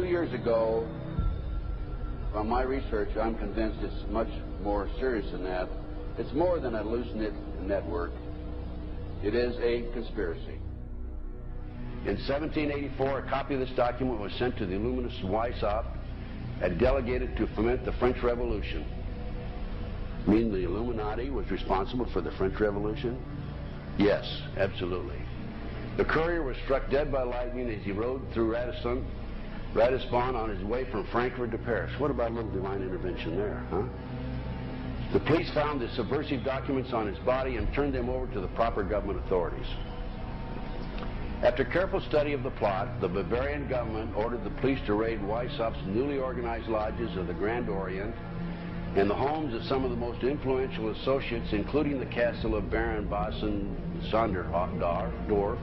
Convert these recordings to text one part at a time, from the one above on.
2 years ago, from my research, I'm convinced it's much more serious than that. It's more than a loose-knit network. It is a conspiracy. In 1784, a copy of this document was sent to the Illuminist Weishaupt and delegated to foment the French Revolution. Mean the Illuminati was responsible for the French Revolution? Yes, absolutely. The courier was struck dead by lightning as he rode through Ratisbon on his way from Frankfurt to Paris. What about a little divine intervention there, huh? The police found the subversive documents on his body and turned them over to the proper government authorities. After careful study of the plot, the Bavarian government ordered the police to raid Weishaupt's newly organized lodges of the Grand Orient and the homes of some of the most influential associates, including the castle of Baron Basen-Sonderdorf.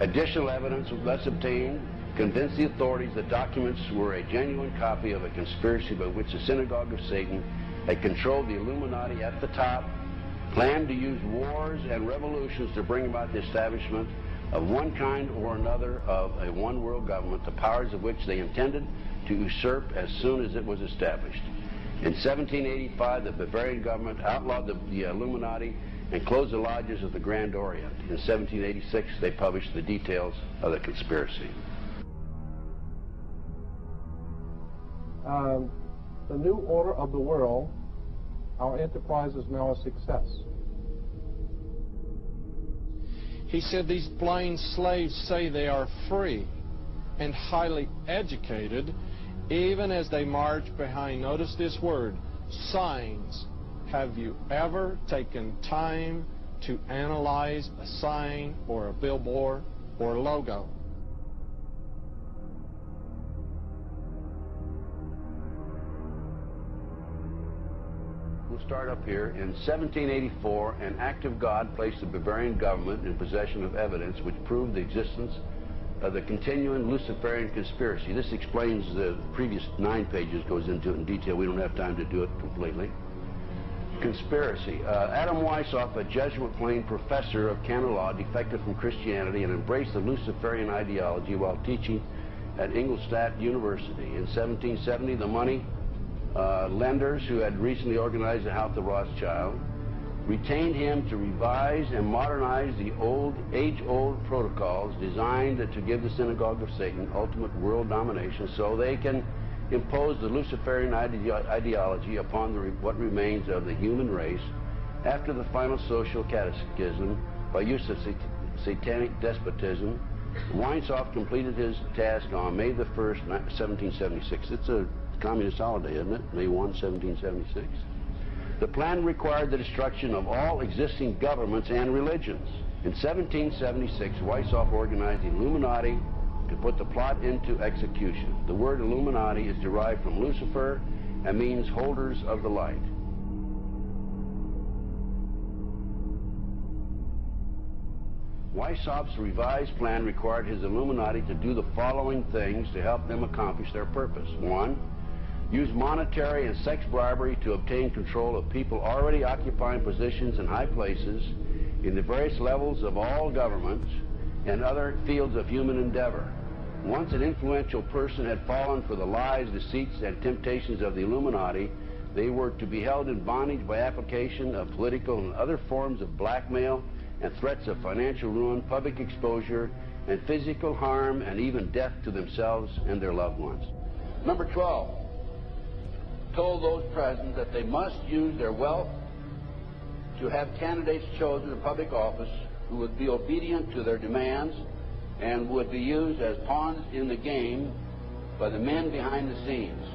Additional evidence thus obtained convinced the authorities that documents were a genuine copy of a conspiracy by which the Synagogue of Satan had controlled the Illuminati at the top, planned to use wars and revolutions to bring about the establishment of one kind or another of a one-world government, the powers of which they intended to usurp as soon as it was established. In 1785, the Bavarian government outlawed the Illuminati and closed the lodges of the Grand Orient. In 1786, they published the details of the conspiracy. The new order of the world, our enterprise is now a success. He said these blind slaves say they are free and highly educated, even as they march behind, notice this word, signs. Have you ever taken time to analyze a sign or a billboard or a logo? We'll start up here. In 1784, an act of God placed the Bavarian government in possession of evidence which proved the existence of the continuing Luciferian conspiracy. This explains the previous 9 pages, goes into it in detail. We don't have time to do it completely. Conspiracy. Adam Weishaupt, a Jesuit-trained professor of canon law, defected from Christianity and embraced the Luciferian ideology while teaching at Ingolstadt University. In 1770, the money lenders who had recently organized the House of Rothschild retained him to revise and modernize the age-old protocols designed to give the Synagogue of Satan ultimate world domination so they can impose the Luciferian ideology upon what remains of the human race after the final social cataclysm by use of satanic despotism. Weishaupt completed his task on May the 1st, 1776. It's a communist holiday, isn't it? May 1, 1776. The plan required the destruction of all existing governments and religions. In 1776, Weishaupt organized the Illuminati to put the plot into execution. The word Illuminati is derived from Lucifer and means holders of the light. Weishaupt's revised plan required his Illuminati to do the following things to help them accomplish their purpose. 1, use monetary and sex bribery to obtain control of people already occupying positions in high places in the various levels of all governments and other fields of human endeavor. Once an influential person had fallen for the lies, deceits, and temptations of the Illuminati, they were to be held in bondage by application of political and other forms of blackmail and threats of financial ruin, public exposure, and physical harm, and even death to themselves and their loved ones. Number 12, told those present that they must use their wealth to have candidates chosen to public office who would be obedient to their demands and would be used as pawns in the game by the men behind the scenes.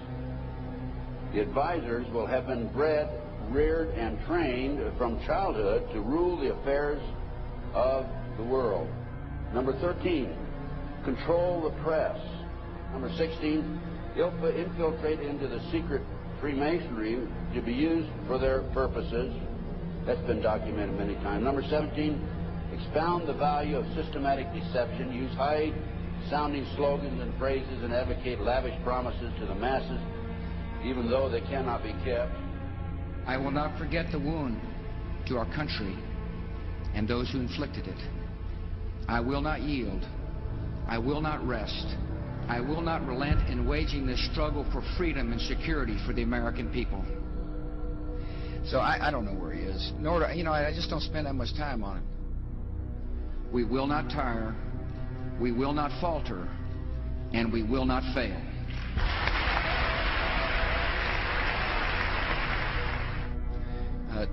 The advisors will have been bred, reared, and trained from childhood to rule the affairs of the world. Number 13, control the press. Number 16, infiltrate into the secret Freemasonry to be used for their purposes. That's been documented many times. Number 17, expound the value of systematic deception, use high-sounding slogans and phrases, and advocate lavish promises to the masses, even though they cannot be kept. I will not forget the wound to our country and those who inflicted it. I will not yield. I will not rest I will not relent in waging this struggle for freedom and security for the American people. So I don't know where he is. Nor do, you know, I just don't spend that much time on it. We will not tire, we will not falter, and we will not fail.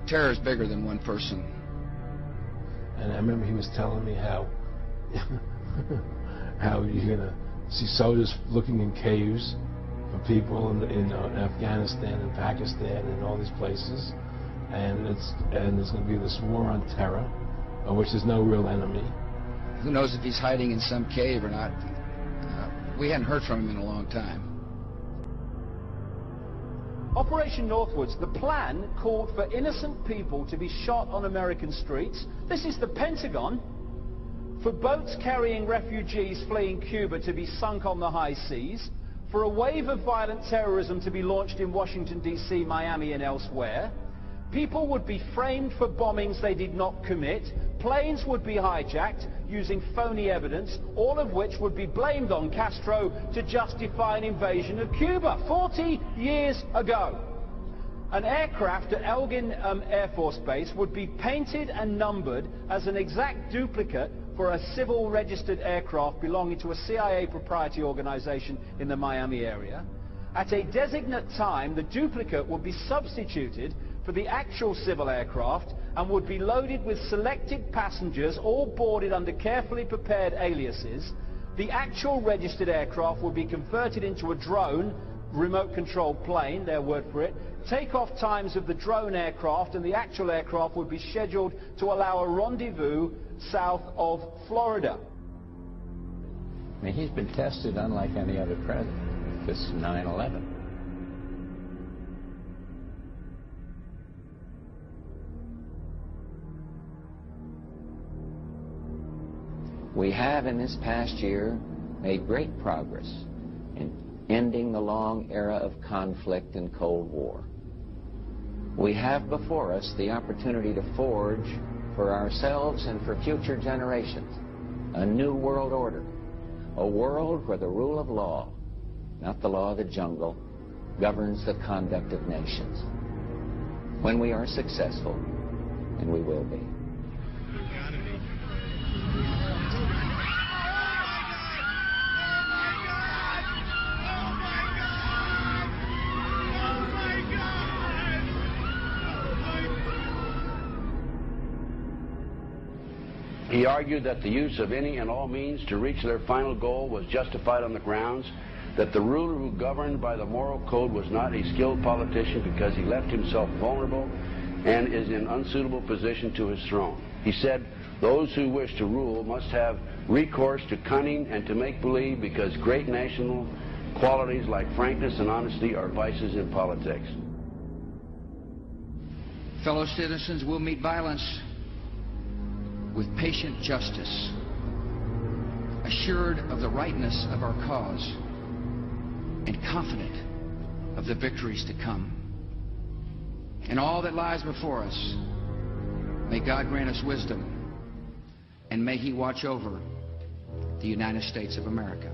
Terror is bigger than one person. And I remember he was telling me how how you're gonna see soldiers looking in caves for people in Afghanistan and Pakistan and all these places, and there's gonna be this war on terror, of which there's no real enemy. Who knows if he's hiding in some cave or not? We hadn't heard from him in a long time. Operation Northwoods, the plan called for innocent people to be shot on American streets. This is the Pentagon. For boats carrying refugees fleeing Cuba to be sunk on the high seas. For a wave of violent terrorism to be launched in Washington, D.C., Miami, and elsewhere. People would be framed for bombings they did not commit. Planes would be hijacked using phony evidence, all of which would be blamed on Castro to justify an invasion of Cuba 40 years ago. An aircraft at Elgin Air Force Base would be painted and numbered as an exact duplicate for a civil registered aircraft belonging to a CIA proprietary organization in the Miami area. At a designate time, the duplicate would be substituted for the actual civil aircraft and would be loaded with selected passengers, all boarded under carefully prepared aliases. The actual registered aircraft would be converted into a drone, remote-controlled plane, their word for it. Takeoff times of the drone aircraft and the actual aircraft would be scheduled to allow a rendezvous south of Florida. I mean, he's been tested unlike any other president. This 9/11. We have in this past year made great progress in ending the long era of conflict and Cold War. We have before us the opportunity to forge for ourselves and for future generations a new world order, a world where the rule of law, not the law of the jungle, governs the conduct of nations. When we are successful, and we will be. He argued that the use of any and all means to reach their final goal was justified on the grounds that the ruler who governed by the moral code was not a skilled politician because he left himself vulnerable and is in unsuitable position to his throne. He said those who wish to rule must have recourse to cunning and to make-believe because great national qualities like frankness and honesty are vices in politics. Fellow citizens will meet violence with patient justice, assured of the rightness of our cause, and confident of the victories to come. In all that lies before us, may God grant us wisdom, and may He watch over the United States of America.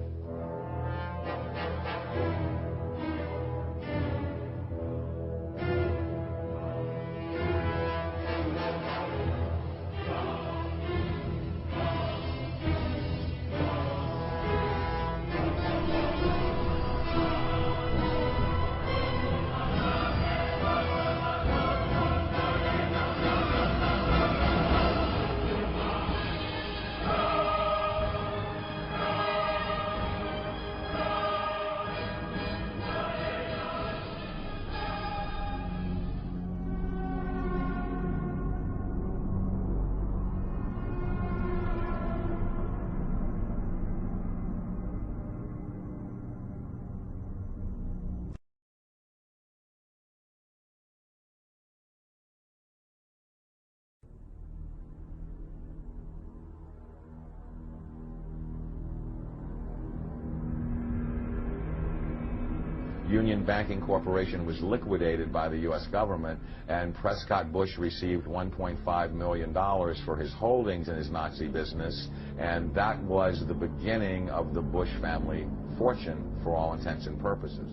Union Banking Corporation was liquidated by the U.S. government, and Prescott Bush received $1.5 million for his holdings in his Nazi business, and that was the beginning of the Bush family fortune for all intents and purposes.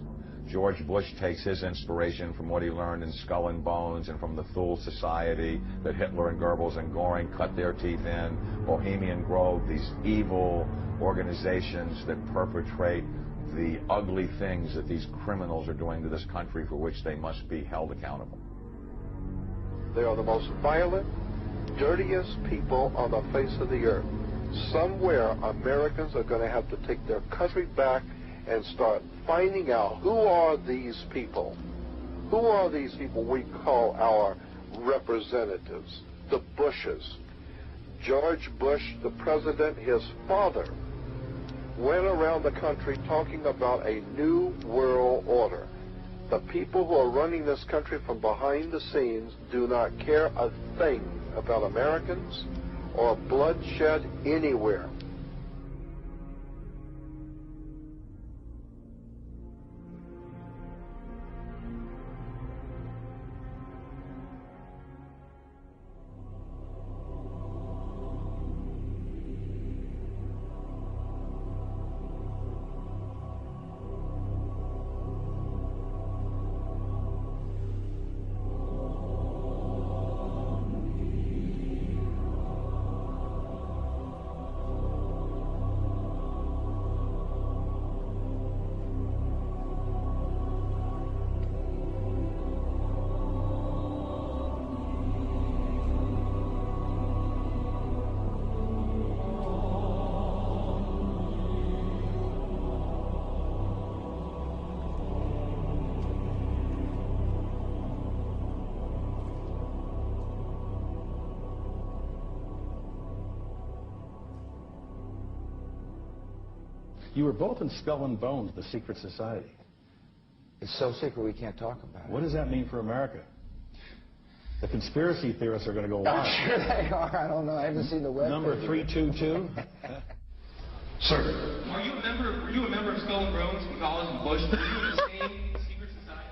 George Bush takes his inspiration from what he learned in Skull and Bones and from the Thule Society that Hitler and Goebbels and Goring cut their teeth in, Bohemian Grove, these evil organizations that perpetrate the ugly things that these criminals are doing to this country, for which they must be held accountable. They are the most violent, dirtiest people on the face of the earth. Somewhere Americans are going to have to take their country back and start finding out who are these people. Who are these people we call our representatives, the Bushes. George Bush, the president, his father, went around the country talking about a new world order. The people who are running this country from behind the scenes do not care a thing about Americans or bloodshed anywhere. You were both in Skull and Bones, the secret society. It's so secret we can't talk about it. What does that mean for America? The conspiracy theorists are going to go wild. I'm sure they are. I don't know. I haven't seen the web. Number 322. Sir. Were you a member of Skull and Bones in college in Bush? Were you in the same secret society?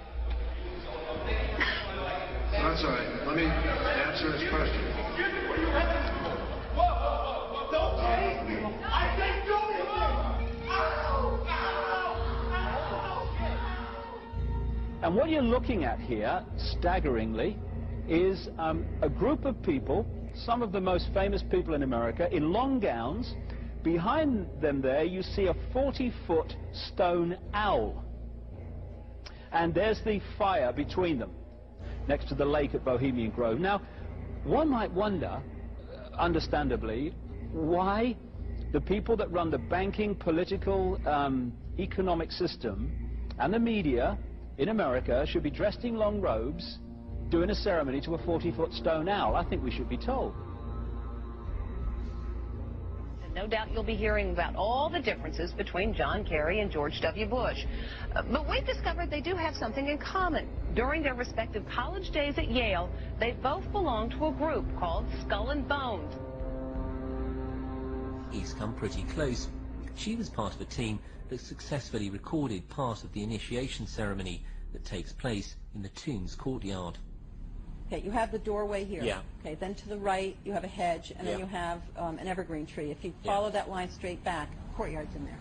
That's all right. Let me answer his question. Whoa. Don't chase me. I said do it. And what you're looking at here, staggeringly, is a group of people, some of the most famous people in America, in long gowns. Behind them there, you see a 40-foot stone owl. And there's the fire between them, next to the lake at Bohemian Grove. Now, one might wonder, understandably, why the people that run the banking, political, economic system and the media in America should be dressed in long robes doing a ceremony to a 40-foot stone owl. I think we should be told. And no doubt you'll be hearing about all the differences between John Kerry and George W. Bush. But we've discovered they do have something in common. During their respective college days at Yale, they both belonged to a group called Skull and Bones. He's come pretty close. She was part of a team that successfully recorded part of the initiation ceremony that takes place in the tomb's courtyard. Okay, you have the doorway here. Yeah. Okay, then to the right you have a hedge, and then you have an evergreen tree. If you follow that line straight back, courtyard's in there.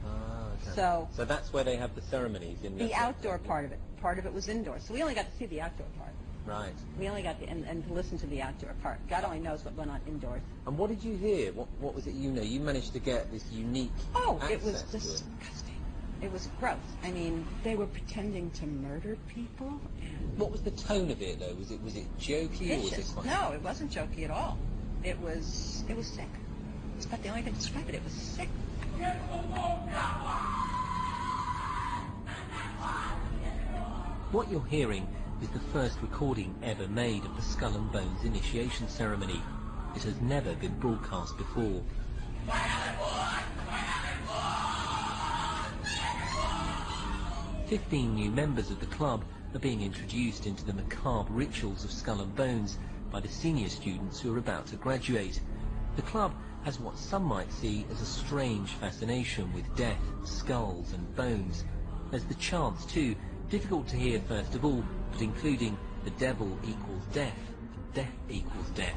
Okay. So that's where they have the ceremonies in the outdoor part of it. Part of it was indoor, so we only got to see the outdoor part. Right. We only got to, and to listen to the outdoor part. God only knows what went on indoors. And what did you hear? What was it you know? You managed to get this unique access it was to disgusting. It was gross. I mean, they were pretending to murder people. And what was the tone of it, though? Was it jokey or was it quite... No, it wasn't jokey at all. It was sick. It's about the only thing to describe it. It was sick. What you're hearing is the first recording ever made of the Skull and Bones initiation ceremony. It has never been broadcast before. 15 new members of the club are being introduced into the macabre rituals of Skull and Bones by the senior students who are about to graduate. The club has what some might see as a strange fascination with death, skulls and bones. There's the chants too, difficult to hear first of all, but including the devil equals death, death equals death.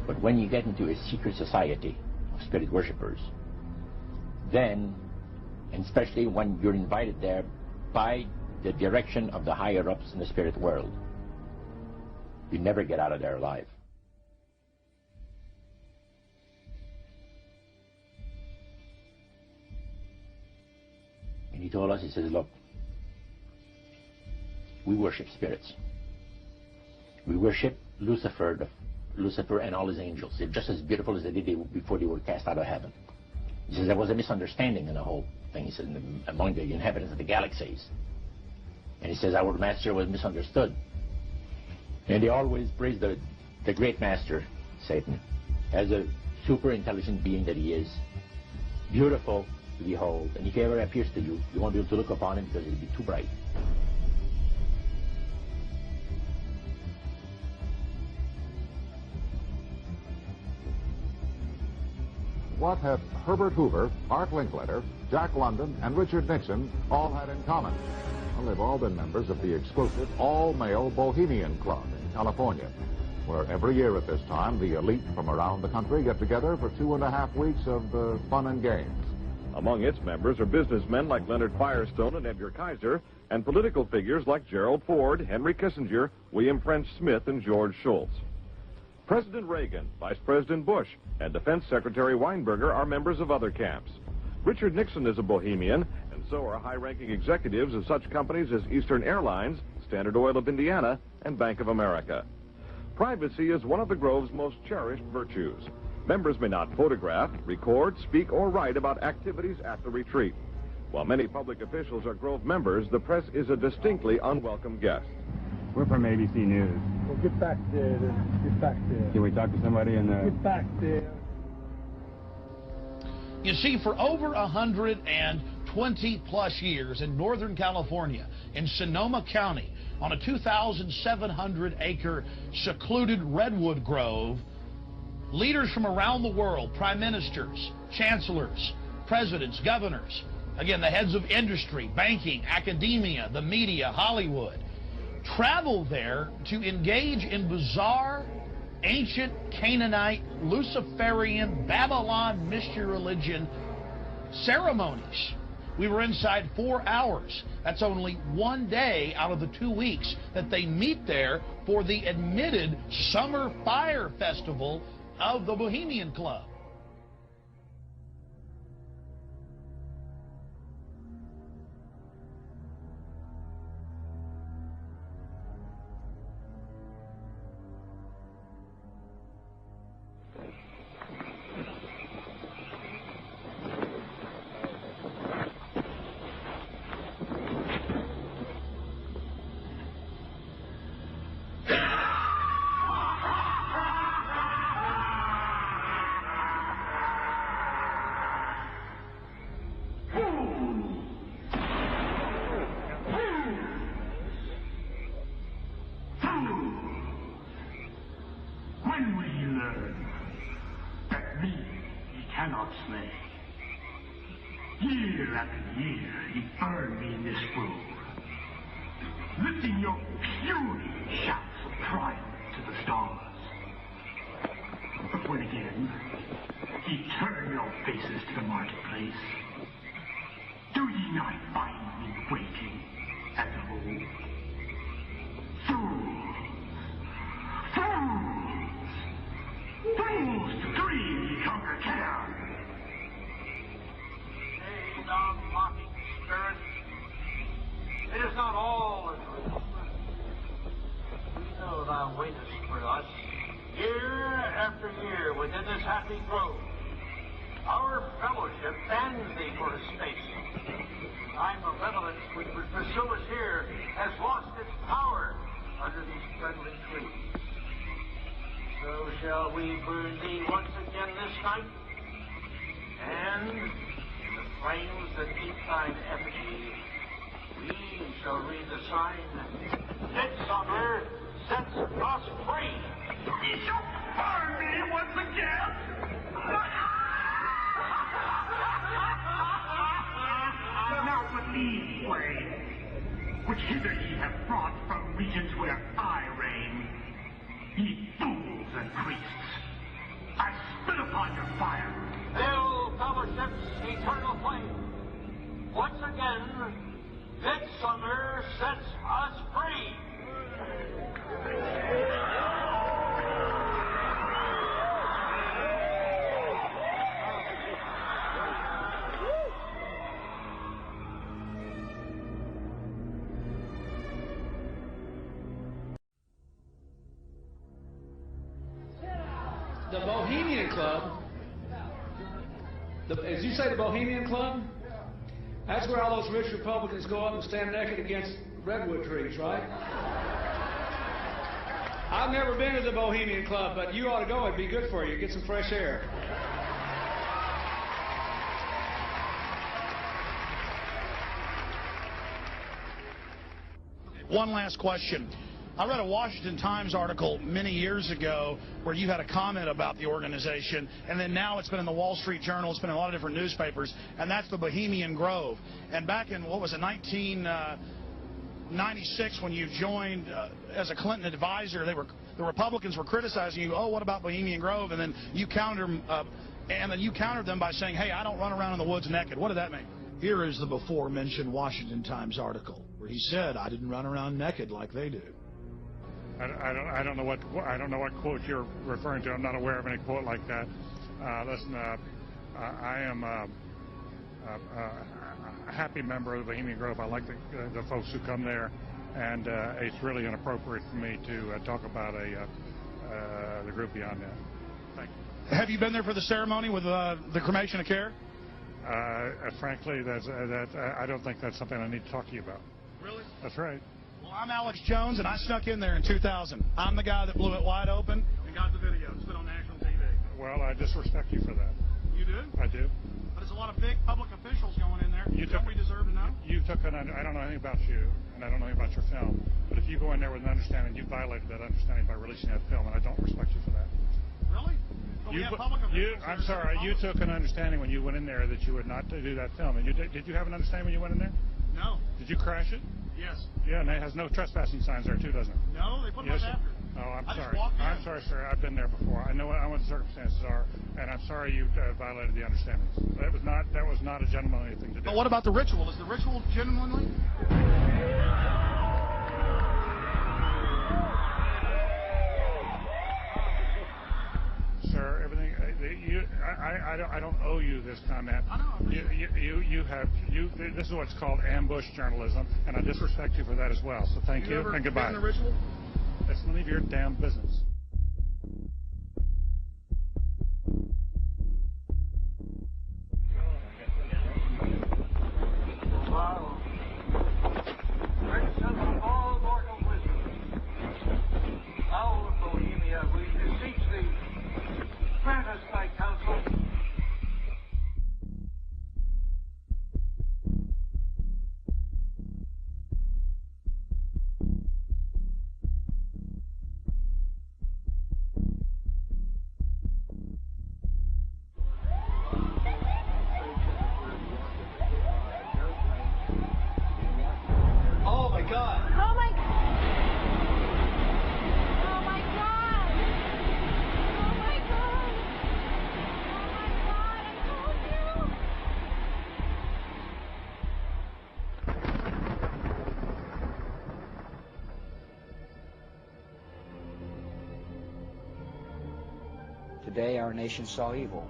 But when you get into a secret society of spirit worshippers, then, and especially when you're invited there by the direction of the higher-ups in the spirit world, you never get out of there alive. And he told us, he says, look, we worship spirits. We worship Lucifer and all his angels. They're just as beautiful as they did before they were cast out of heaven. He says there was a misunderstanding in the whole thing. He says among the inhabitants of the galaxies. And he says our master was misunderstood. And they always praise the great master, Satan, as a super intelligent being that he is, beautiful to behold. And if he ever appears to you, you won't be able to look upon him because it'll be too bright. What had Herbert Hoover, Art Linkletter, Jack London, and Richard Nixon all had in common? Well, they've all been members of the exclusive all-male Bohemian Club in California, where every year at this time, the elite from around the country get together for 2.5 weeks of fun and games. Among its members are businessmen like Leonard Firestone and Edgar Kaiser, and political figures like Gerald Ford, Henry Kissinger, William French Smith, and George Shultz. President Reagan, Vice President Bush, and Defense Secretary Weinberger are members of other camps. Richard Nixon is a Bohemian, and so are high-ranking executives of such companies as Eastern Airlines, Standard Oil of Indiana, and Bank of America. Privacy is one of the Grove's most cherished virtues. Members may not photograph, record, speak, or write about activities at the retreat. While many public officials are Grove members, the press is a distinctly unwelcome guest. We're from ABC News. Well, get back there. Get back there. Can we talk to somebody in the... Get back there. You see, for over 120-plus years in Northern California, in Sonoma County, on a 2,700-acre secluded redwood grove, leaders from around the world, prime ministers, chancellors, presidents, governors, again, the heads of industry, banking, academia, the media, Hollywood, travel there to engage in bizarre, ancient Canaanite, Luciferian, Babylon mystery religion ceremonies. We were inside 4 hours. That's only one day out of the 2 weeks that they meet there for the admitted Summer Fire Festival of the Bohemian Club. Ye shall read the sign. Midsummer sets us free. Ye shall burn me once again. Now but these ways, which hither ye have brought from regions where I reign. Ye fools and priests, I spit upon your fire. Hail fellowship's eternal flame. Once again, midsummer sets us free. The Bohemian Club, as you say, the Bohemian Club, that's where all those rich Republicans go up and stand naked against redwood trees, right? I've never been to the Bohemian Club, but you ought to go. It'd be good for you. Get some fresh air. One last question. I read a Washington Times article many years ago where you had a comment about the organization, and then now it's been in the Wall Street Journal, it's been in a lot of different newspapers, and that's the Bohemian Grove. And back in, what was it, 1996, when you joined as a Clinton advisor, the Republicans were criticizing you, oh, what about Bohemian Grove? And then you countered them by saying, hey, I don't run around in the woods naked. What did that mean? Here is the before-mentioned Washington Times article where he said, I didn't run around naked like they do. I don't know what quote you're referring to. I'm not aware of any quote like that. Listen, I am a happy member of the Bohemian Grove. I like the folks who come there, and it's really inappropriate for me to talk about the group beyond that. Thank you. Have you been there for the ceremony with the cremation of care? Frankly, I don't think that's something I need to talk to you about. Really? That's right. Well, I'm Alex Jones, and I snuck in there in 2000. I'm the guy that blew it wide open and got the video. It's been on national TV. Well, I disrespect you for that. You do? I do. But there's a lot of big public officials going in there. Don't we deserve to know? I don't know anything about you, and I don't know anything about your film. But if you go in there with an understanding, you violated that understanding by releasing that film, and I don't respect you for that. Really? But we have public officials. I'm sorry. You took an understanding when you went in there that you would not do that film. And did you have an understanding when you went in there? No. Did you crash it? Yes. Yeah, and it has no trespassing signs there too, doesn't it? No, they put them up after. Oh, I'm sorry. Just walked in. I'm sorry, sir. I've been there before. I know what the circumstances are, and I'm sorry you violated the understandings. That was not a gentlemanly thing to do. But what about the ritual? Is the ritual genuinely? Sir, everything. I don't owe you this comment. I know. This is what's called ambush journalism, and I disrespect you for that as well. So thank you and goodbye. Been in the ritual? It's none of your damn business. Wow. Prince of all mortal wisdom, owl of Bohemia, we beseech thee, grant us thy counsel. Oh, my God. Oh, my God. Oh, my God. Oh, my God. Oh, my God. I told you. Today our nation saw evil,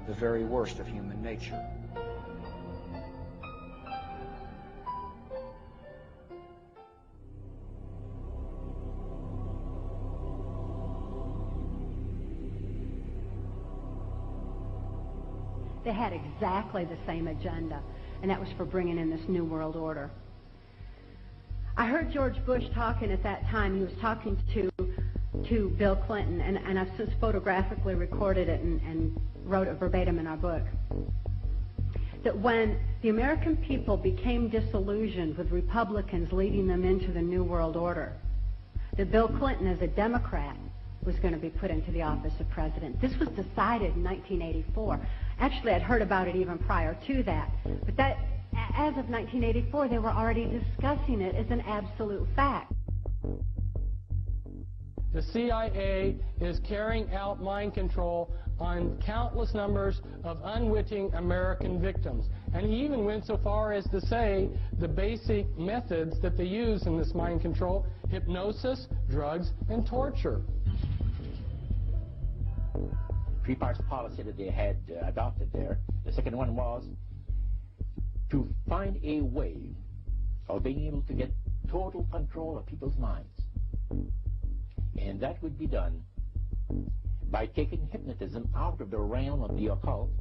the very worst of human nature. They had exactly the same agenda, and that was for bringing in this New World Order. I heard George Bush talking at that time. He was talking to Bill Clinton, and I've since photographically recorded it and wrote it verbatim in our book. that when the American people became disillusioned with Republicans leading them into the New World Order, that Bill Clinton, as a Democrat, was going to be put into the office of president. This was decided in 1984. Actually, I'd heard about it even prior to that. But that, as of 1984, they were already discussing it as an absolute fact. The CIA is carrying out mind control on countless numbers of unwitting American victims. And he even went so far as to say the basic methods that they use in this mind control: hypnosis, drugs, and torture. Three parts policy that they had adopted there. The second one was to find a way of being able to get total control of people's minds. And that would be done by taking hypnotism out of the realm of the occult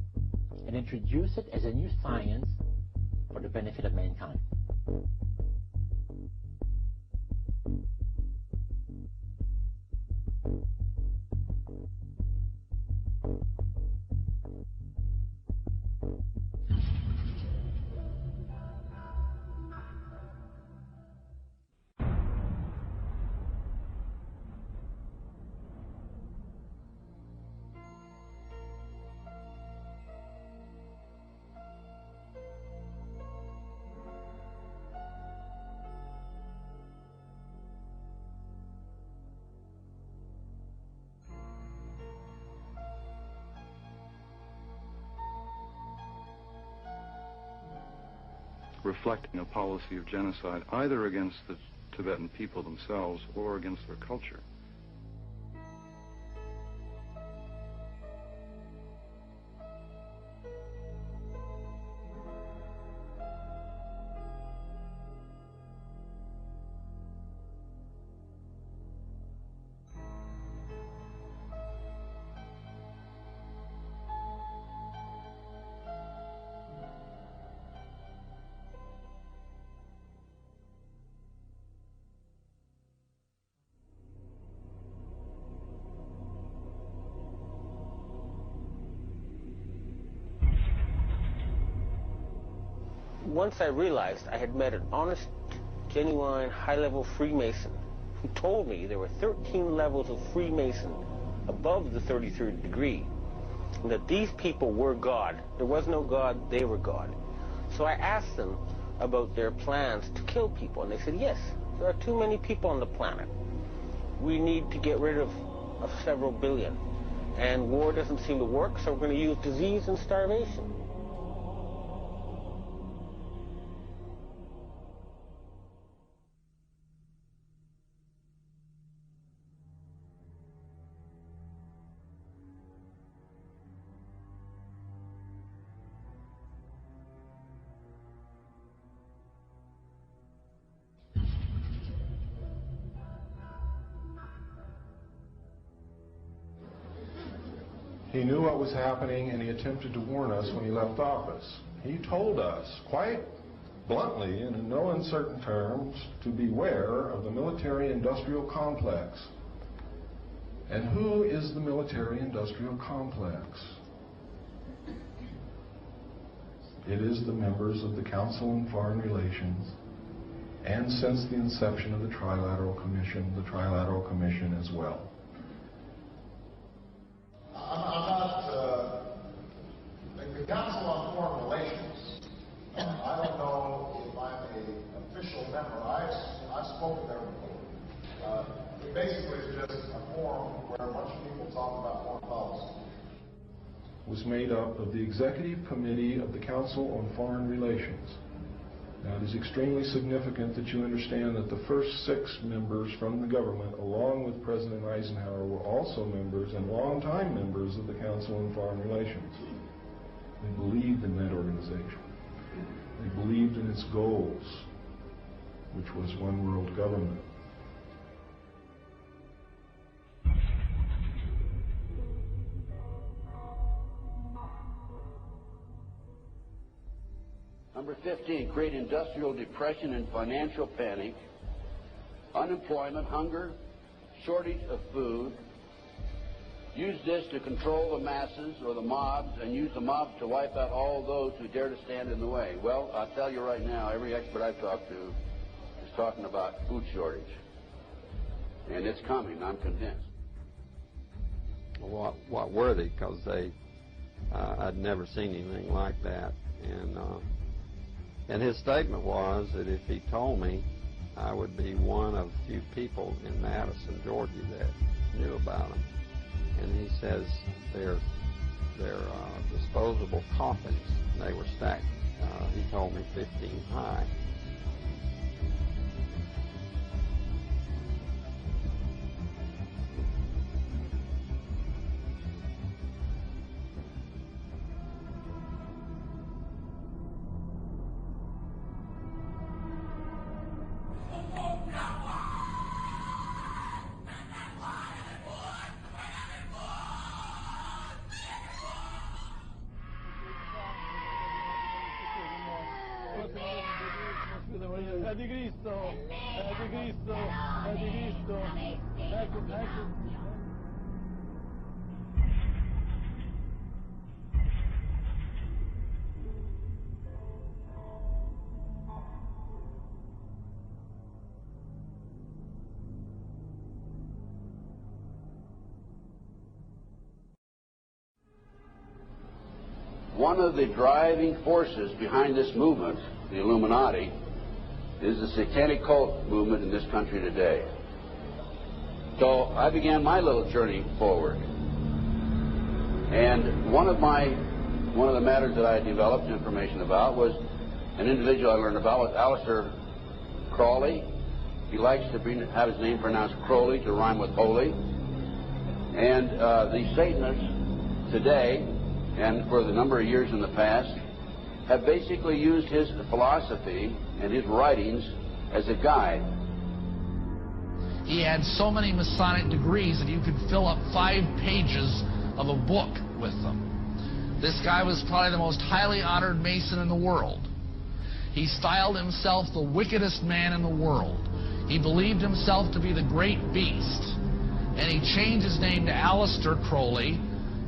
and introduce it as a new science for the benefit of mankind. Reflecting a policy of genocide either against the Tibetan people themselves or against their culture. Once I realized I had met an honest, genuine, high-level Freemason who told me there were 13 levels of Freemason above the 33rd degree, and that these people were God. There was no God, they were God. So I asked them about their plans to kill people, and they said, yes, there are too many people on the planet. We need to get rid of several billion. And war doesn't seem to work, so we're going to use disease and starvation. He knew what was happening, and he attempted to warn us when he left office. He told us, quite bluntly and in no uncertain terms, to beware of the military-industrial complex. And who is the military-industrial complex? It is the members of the Council on Foreign Relations, and since the inception of the Trilateral Commission as well. I'm not, the Council on Foreign Relations, I don't know if I'm an official member. I've spoken there before. It basically is just a forum where a bunch of people talk about foreign policy. Was made up of the Executive Committee of the Council on Foreign Relations. Now, it is extremely significant that you understand that the first 6 members from the government, along with President Eisenhower, were also members and longtime members of the Council on Foreign Relations. They believed in that organization. They believed in its goals, which was one world government. Number 15, create industrial depression and financial panic, unemployment, hunger, shortage of food, use this to control the masses or the mobs and use the mobs to wipe out all those who dare to stand in the way. Well, I'll tell you right now, every expert I've talked to is talking about food shortage. And it's coming, I'm convinced. What were they? Because I'd never seen anything like that. And his statement was that if he told me, I would be one of few people in Madison, Georgia that knew about them. And he says they're disposable coffins. They were stacked, he told me, 15 high. One of the driving forces behind this movement, the Illuminati, is the Satanic cult movement in this country today. So I began my little journey forward. And one of the matters that I developed information about was an individual I learned about was Aleister Crowley. He likes to have his name pronounced Crowley to rhyme with holy. And the Satanists today, and for the number of years in the past, have basically used his philosophy and his writings as a guide. He had so many Masonic degrees that you could fill up 5 pages of a book with them. This guy was probably the most highly honored Mason in the world. He styled himself the wickedest man in the world. He believed himself to be the great beast. And he changed his name to Aleister Crowley,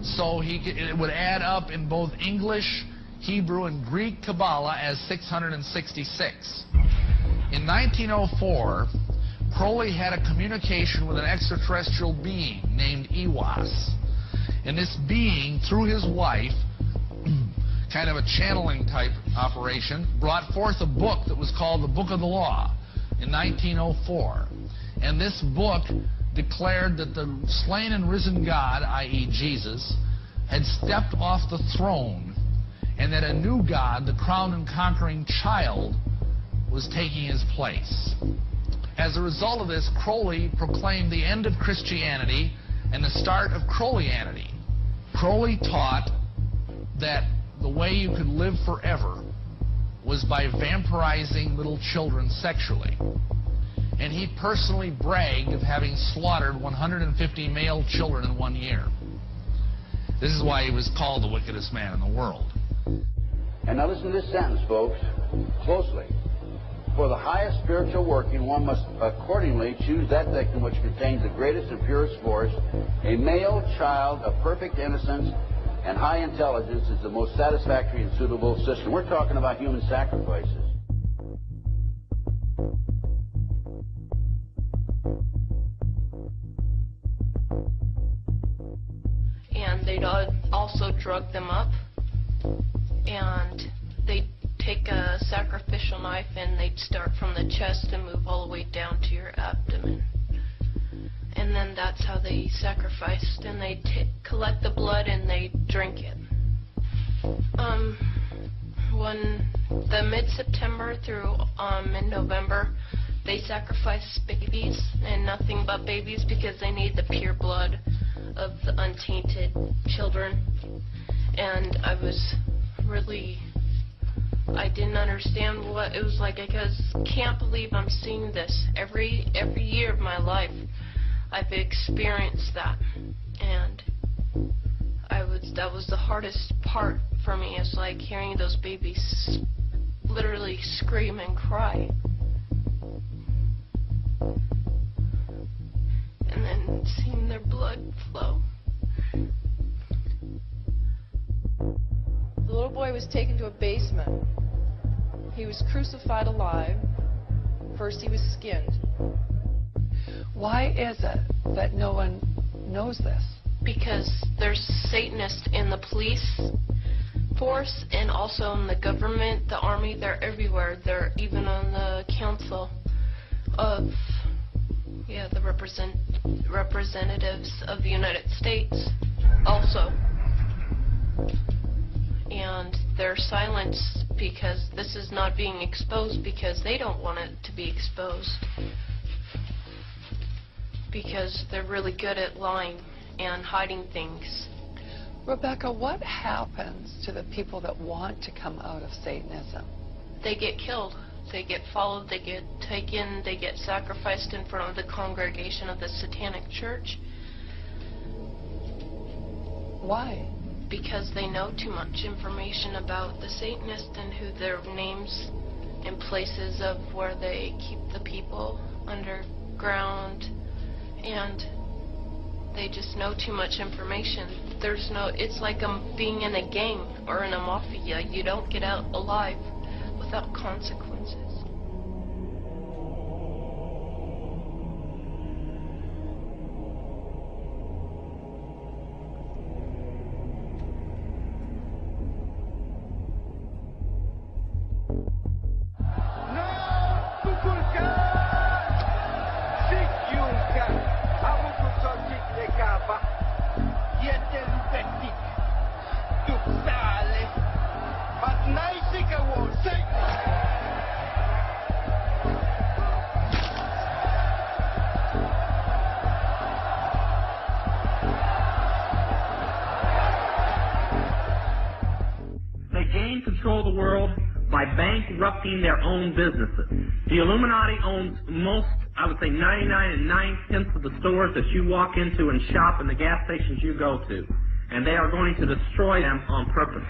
so it would add up in both English, Hebrew, and Greek Kabbalah as 666. In 1904, Crowley had a communication with an extraterrestrial being named Iwas. And this being, through his wife, kind of a channeling type operation, brought forth a book that was called the Book of the Law in 1904. And this book declared that the slain and risen God, i.e. Jesus, had stepped off the throne, and that a new God, the crowned and conquering child, was taking his place. As a result of this, Crowley proclaimed the end of Christianity and the start of Crowleyanity. Crowley taught that the way you could live forever was by vampirizing little children sexually. And he personally bragged of having slaughtered 150 male children in 1 year. This is why he was called the wickedest man in the world. And now listen to this sentence, folks, closely. For the highest spiritual working, one must accordingly choose that victim which contains the greatest and purest force. A male child of perfect innocence and high intelligence is the most satisfactory and suitable system. We're talking about human sacrifices. And they'd also drug them up, and they'd take a sacrificial knife and they'd start from the chest and move all the way down to your abdomen. And then that's how they sacrificed, and they'd collect the blood and they'd drink it. When the mid-September through mid-November, they sacrifice babies, and nothing but babies, because they need the pure blood of the untainted children. And I didn't understand what it was like. I can't believe I'm seeing this every year of my life. I've experienced that, and that was the hardest part for me. It's like hearing those babies literally scream and cry, and then seeing their blood flow. The little boy was taken to a basement. He was crucified alive. First he was skinned. Why is it that no one knows this? Because there's Satanists in the police force and also in the government, the army. They're everywhere. They're even on the council of, the representatives of the United States also. And they're silenced because this is not being exposed because they don't want it to be exposed. Because they're really good at lying and hiding things. Rebecca, what happens to the people that want to come out of Satanism? They get killed. They get followed. They get taken. They get sacrificed in front of the congregation of the Satanic Church. Why? Because they know too much information about the Satanists and who their names and places of where they keep the people underground, and they just know too much information. It's like being in a gang or in a mafia. You don't get out alive without consequences. Control the world by bankrupting their own businesses. The Illuminati owns most, I would say 99 9/10 of the stores that you walk into and shop and the gas stations you go to. And they are going to destroy them on purpose.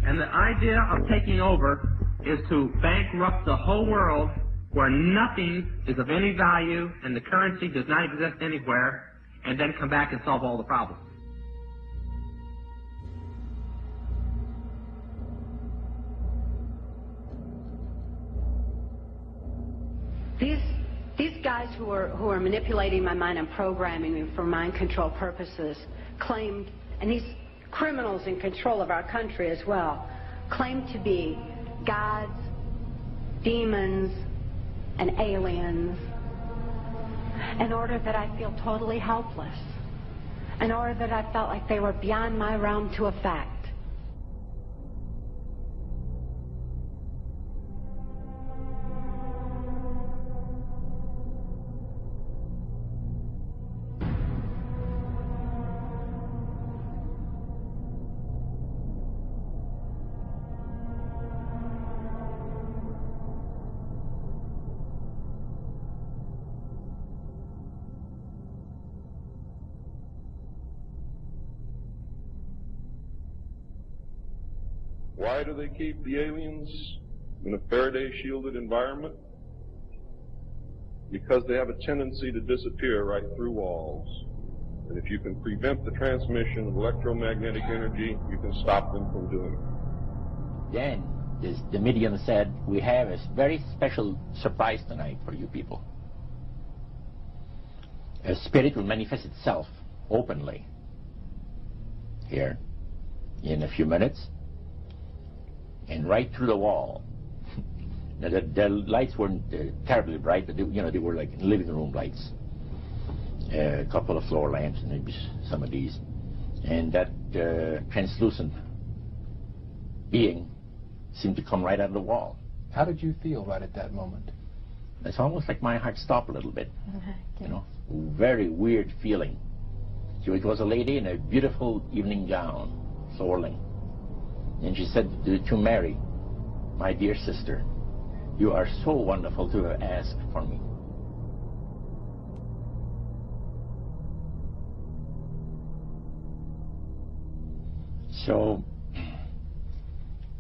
And the idea of taking over is to bankrupt the whole world where nothing is of any value and the currency does not exist anywhere, and then come back and solve all the problems. These guys who are manipulating my mind and programming me for mind control purposes claimed, and these criminals in control of our country as well, claimed to be gods, demons, and aliens in order that I feel totally helpless, in order that I felt like they were beyond my realm to affect. Why do they keep the aliens in a Faraday-shielded environment? Because they have a tendency to disappear right through walls. And if you can prevent the transmission of electromagnetic energy, you can stop them from doing it. Then the medium said, we have a very special surprise tonight for you people. A spirit will manifest itself openly here in a few minutes. And right through the wall. Now, the lights weren't terribly bright, but they were like living room lights. A couple of floor lamps, and maybe some of these. And that translucent being seemed to come right out of the wall. How did you feel right at that moment? It's almost like my heart stopped a little bit. You know, very weird feeling. So it was a lady in a beautiful evening gown, swirling. And she said to Mary, my dear sister, you are so wonderful to have asked for me. So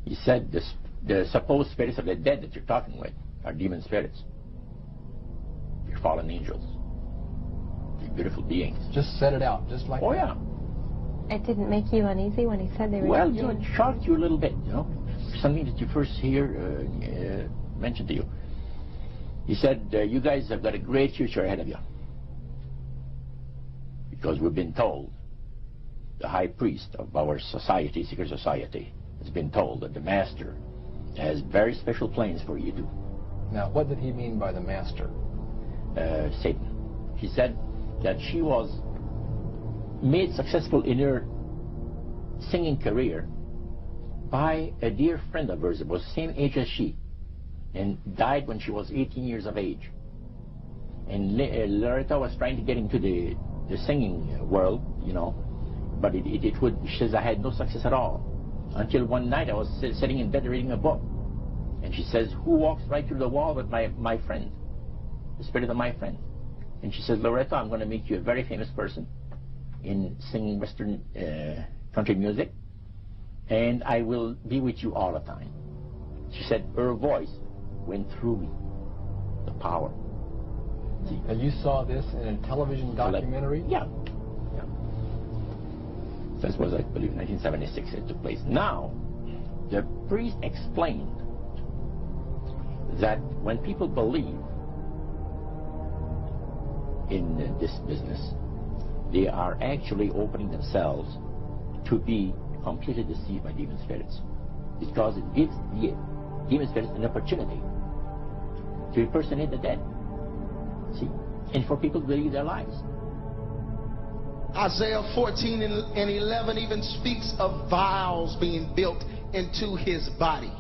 he said the supposed spirits of the dead that you're talking with are demon spirits. They're fallen angels. They're beautiful beings. Just set it out, just like Oh, that. yeah. It didn't make you uneasy when he said they were... Well, you know, it shocked you a little bit, you know. Something that you first hear mentioned to you. He said, you guys have got a great future ahead of you. Because we've been told, the high priest of our society, secret society, has been told that the master has very special plans for you too. Now, what did he mean by the master? Satan. He said that she was made successful in her singing career by a dear friend of hers that was the same age as she and died when she was 18 years of age. And Loretta was trying to get into the singing world, you know, but she says, I had no success at all. Until one night I was sitting in bed reading a book. And she says, who walks right through the wall with my friend? The spirit of my friend. And she says, Loretta, I'm going to make you a very famous person in singing Western country music. And I will be with you all the time. She said, her voice went through me. The power. See? And you saw this in a television documentary? Yeah. This was, I believe, 1976 it took place. Now, the priest explained that when people believe in this business, they are actually opening themselves to be completely deceived by demon spirits, because it gives the demon spirits an opportunity to impersonate the dead. See? And for people to believe their lies. Isaiah 14 and 11 even speaks of vials being built into his body.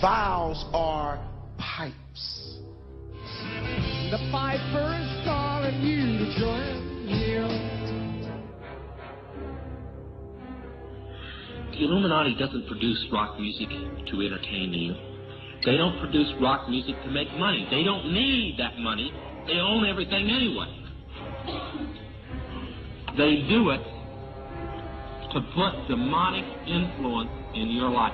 Vials are pipes. The piper is calling you to join him. The Illuminati doesn't produce rock music to entertain you. They don't produce rock music to make money. They don't need that money. They own everything anyway. They do it to put demonic influence in your life.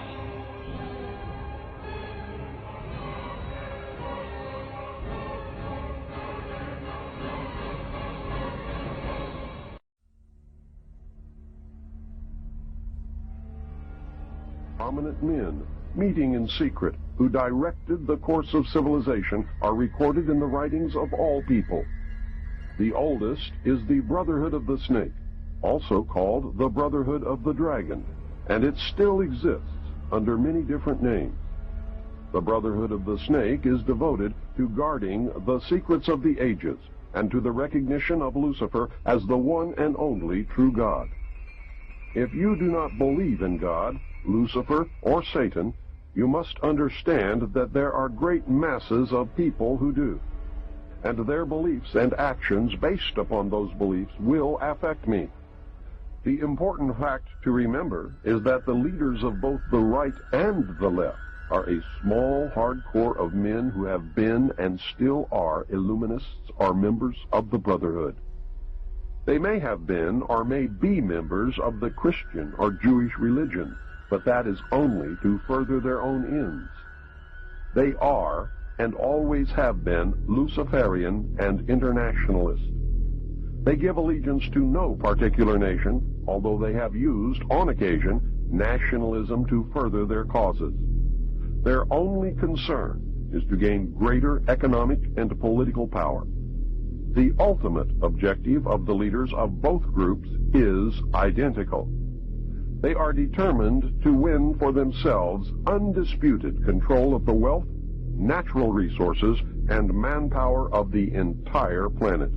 Prominent men, meeting in secret, who directed the course of civilization, are recorded in the writings of all people. The oldest is the Brotherhood of the Snake, also called the Brotherhood of the Dragon, and it still exists under many different names. The Brotherhood of the Snake is devoted to guarding the secrets of the ages and to the recognition of Lucifer as the one and only true God. If you do not believe in God, Lucifer, or Satan, you must understand that there are great masses of people who do. And their beliefs and actions based upon those beliefs will affect me. The important fact to remember is that the leaders of both the right and the left are a small, hard core of men who have been and still are Illuminists or members of the Brotherhood. They may have been or may be members of the Christian or Jewish religion, but that is only to further their own ends. They are and always have been Luciferian and internationalist. They give allegiance to no particular nation, although they have used, on occasion, nationalism to further their causes. Their only concern is to gain greater economic and political power. The ultimate objective of the leaders of both groups is identical. They are determined to win for themselves undisputed control of the wealth, natural resources, and manpower of the entire planet.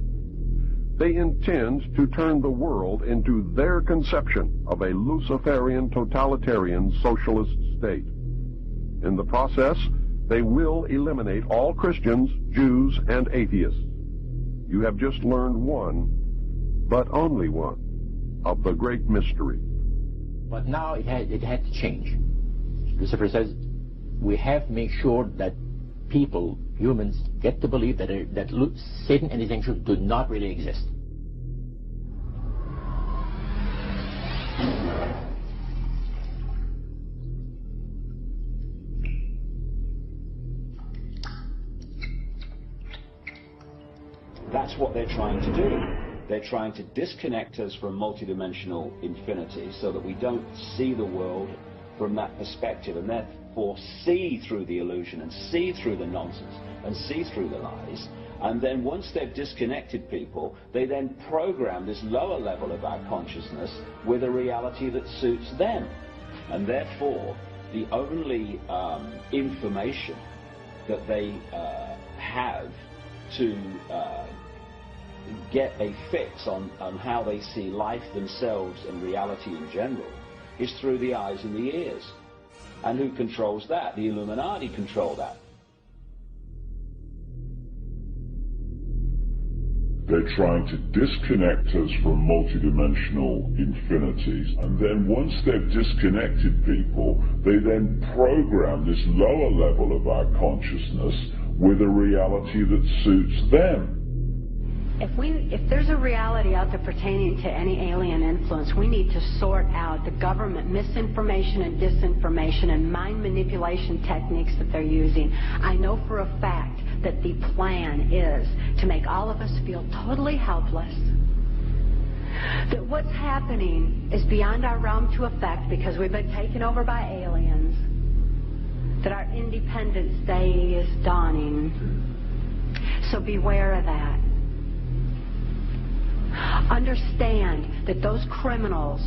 They intend to turn the world into their conception of a Luciferian totalitarian socialist state. In the process, they will eliminate all Christians, Jews, and atheists. You have just learned one, but only one, of the great mystery. But now it had to change. Lucifer says we have to make sure that people, humans, get to believe that Satan and his angels do not really exist. That's what they're trying to do. They're trying to disconnect us from multidimensional infinity so that we don't see the world from that perspective, and therefore see through the illusion and see through the nonsense and see through the lies. And then once they've disconnected people, they then program this lower level of our consciousness with a reality that suits them. And therefore, the only information that they have to get a fix on how they see life themselves and reality in general is through the eyes and the ears. And who controls that? The Illuminati control that. They're trying to disconnect us from multidimensional infinities, and then once they've disconnected people, they then program this lower level of our consciousness with a reality that suits them. If there's a reality out there pertaining to any alien influence, we need to sort out the government misinformation and disinformation and mind manipulation techniques that they're using. I know for a fact that the plan is to make all of us feel totally helpless, that what's happening is beyond our realm to affect because we've been taken over by aliens, that our Independence Day is dawning. So beware of that. Understand that those criminals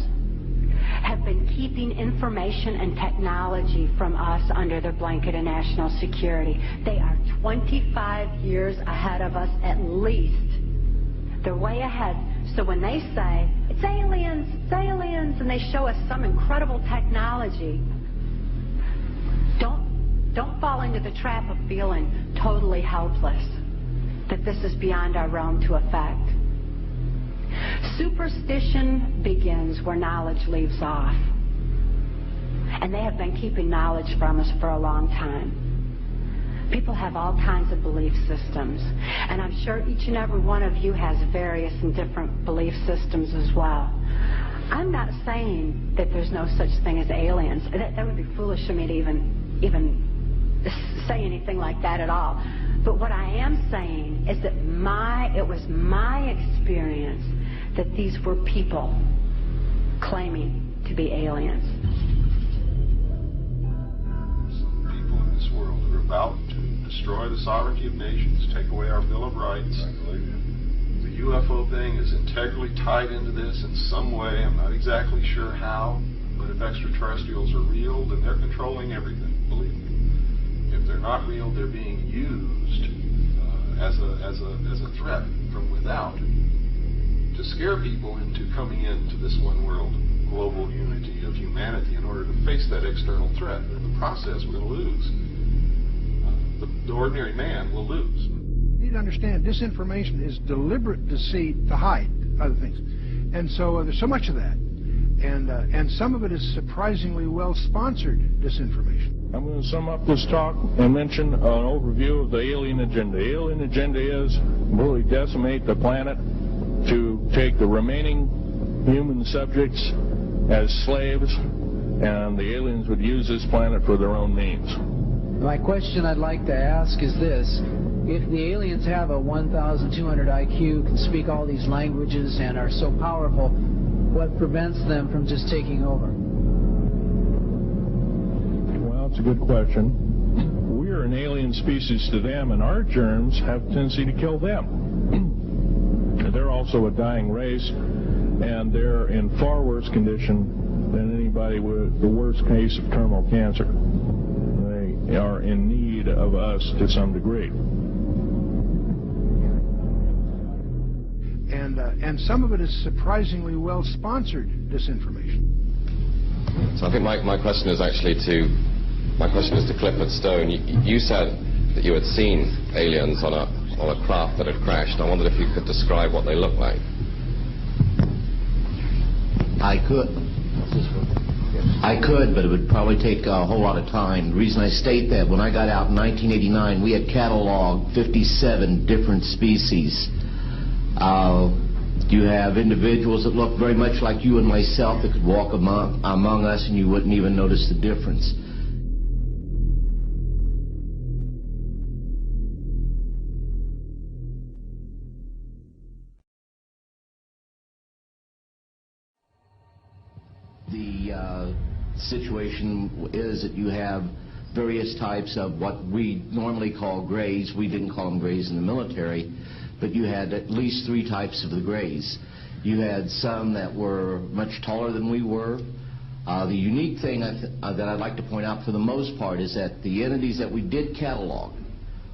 have been keeping information and technology from us under their blanket of national security. They are 25 years ahead of us at least. They're way ahead. So when they say, it's aliens, and they show us some incredible technology, don't fall into the trap of feeling totally helpless, that this is beyond our realm to affect. Superstition begins where knowledge leaves off. And they have been keeping knowledge from us for a long time. People have all kinds of belief systems. And I'm sure each and every one of you has various and different belief systems as well. I'm not saying that there's no such thing as aliens. That would be foolish of me to even say anything like that at all. But what I am saying is that it was my experience that these were people claiming to be aliens. Some people in this world are about to destroy the sovereignty of nations, take away our Bill of Rights. The UFO thing is integrally tied into this in some way. I'm not exactly sure how, but if extraterrestrials are real, then they're controlling everything, believe me. If they're not real, they're being used as a threat from without to scare people into coming into this one world global unity of humanity in order to face that external threat. But in the process, we're going to lose. The ordinary man will lose. You need to understand, disinformation is deliberate deceit to hide other things. And so there's so much of that. And some of it is surprisingly well-sponsored disinformation. I'm going to sum up this talk and mention an overview of the alien agenda. The alien agenda is really decimate the planet, to take the remaining human subjects as slaves, and the aliens would use this planet for their own means. My question I'd like to ask is this. If the aliens have a 1,200 IQ, can speak all these languages, and are so powerful, what prevents them from just taking over? Well, it's a good question. We're an alien species to them, and our germs have a tendency to kill them. They're also a dying race, and they're in far worse condition than anybody with the worst case of terminal cancer. They are in need of us to some degree. And some of it is surprisingly well-sponsored disinformation. So I think my question is actually to Clifford Stone. You said that you had seen aliens on a craft that had crashed. I wondered if you could describe what they looked like. I could, but it would probably take a whole lot of time. The reason I state that, when I got out in 1989, we had cataloged 57 different species. You have individuals that look very much like you and myself that could walk among us and you wouldn't even notice the difference. situation is that you have various types of what we normally call grays. We didn't call them grays in the military, but you had at least 3 types of the grays. You had some that were much taller than we were. The unique thing that I'd like to point out for the most part is that the entities that we did catalog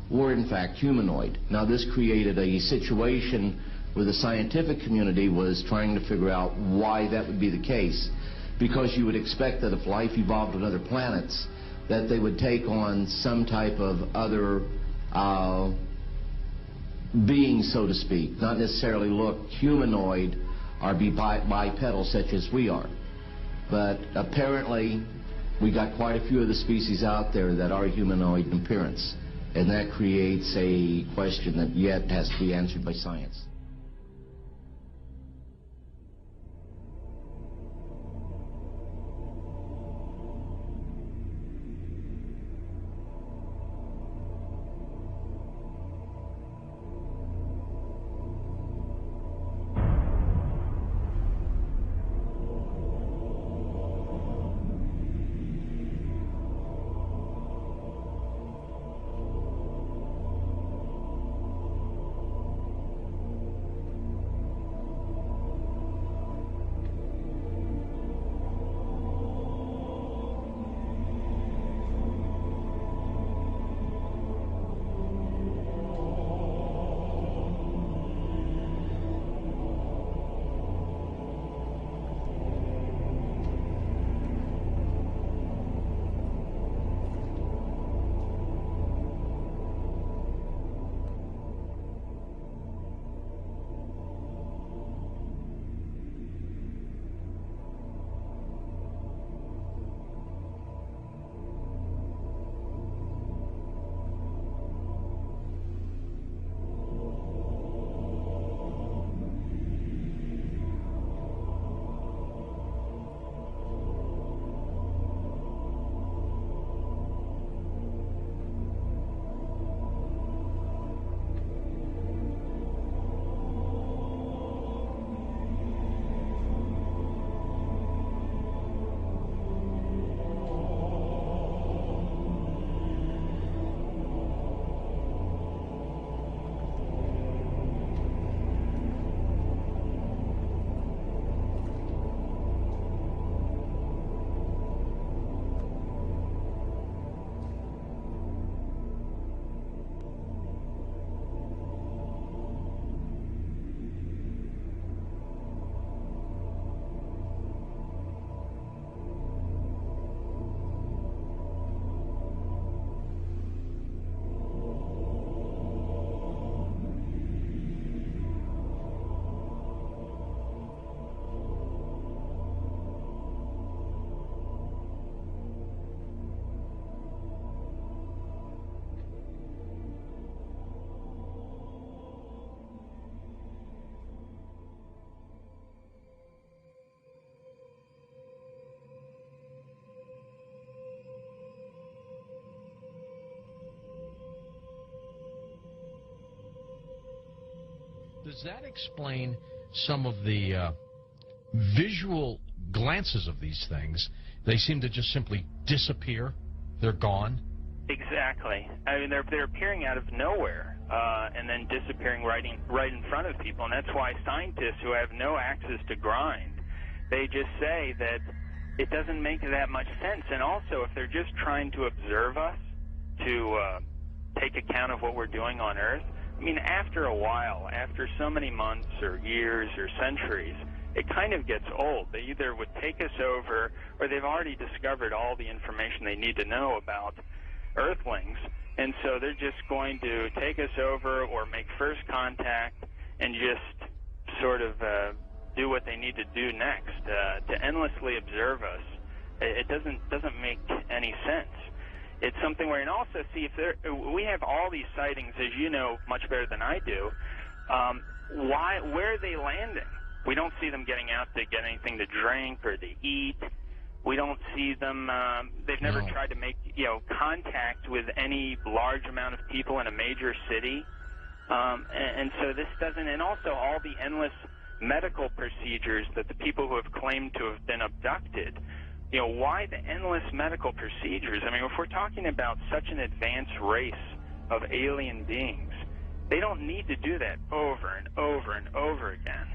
were in fact humanoid. Now this created a situation where the scientific community was trying to figure out why that would be the case, because you would expect that if life evolved on other planets, that they would take on some type of other being, so to speak, not necessarily look humanoid or be bipedal such as we are. But apparently we got quite a few of the species out there that are humanoid in appearance, and that creates a question that yet has to be answered by science. Does that explain some of the visual glances of these things? They seem to just simply disappear. They're gone. Exactly. I mean, they're appearing out of nowhere and then disappearing right in front of people. And that's why scientists who have no axes to grind, they just say that it doesn't make that much sense. And also, if they're just trying to observe us, to take account of what we're doing on Earth, I mean, after a while, after so many months or years or centuries, it kind of gets old. They either would take us over, or they've already discovered all the information they need to know about Earthlings, and so they're just going to take us over or make first contact and just sort of do what they need to do next. To endlessly observe us, it doesn't make any sense. It's something where, and also see if we have all these sightings, as you know much better than I do. Where are they landing? We don't see them getting out to get anything to drink or to eat. We don't see them. They've never tried to make contact with any large amount of people in a major city, and so this doesn't. And also all the endless medical procedures that the people who have claimed to have been abducted You know, why the endless medical procedures? I mean, if we're talking about such an advanced race of alien beings, they don't need to do that over and over and over again.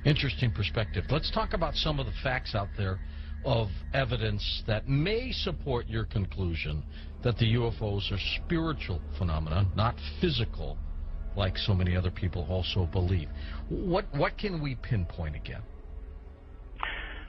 Interesting perspective. Let's talk about some of the facts out there of evidence that may support your conclusion that the UFOs are spiritual phenomena, not physical, like so many other people also believe. What can we pinpoint again?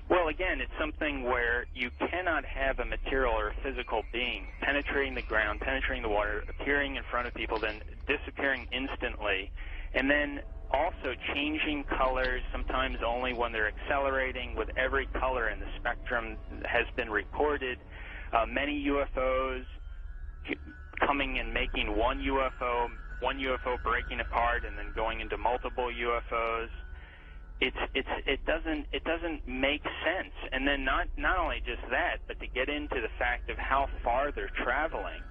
Well, again, it's something where you cannot have a material or a physical being penetrating the ground, penetrating the water, appearing in front of people, then disappearing instantly, and then also changing colors, sometimes only when they're accelerating, with every color in the spectrum has been recorded. Many UFOs coming and making one UFO breaking apart and then going into multiple UFOs. It doesn't make sense. And then not only just that, but to get into the fact of how far they're traveling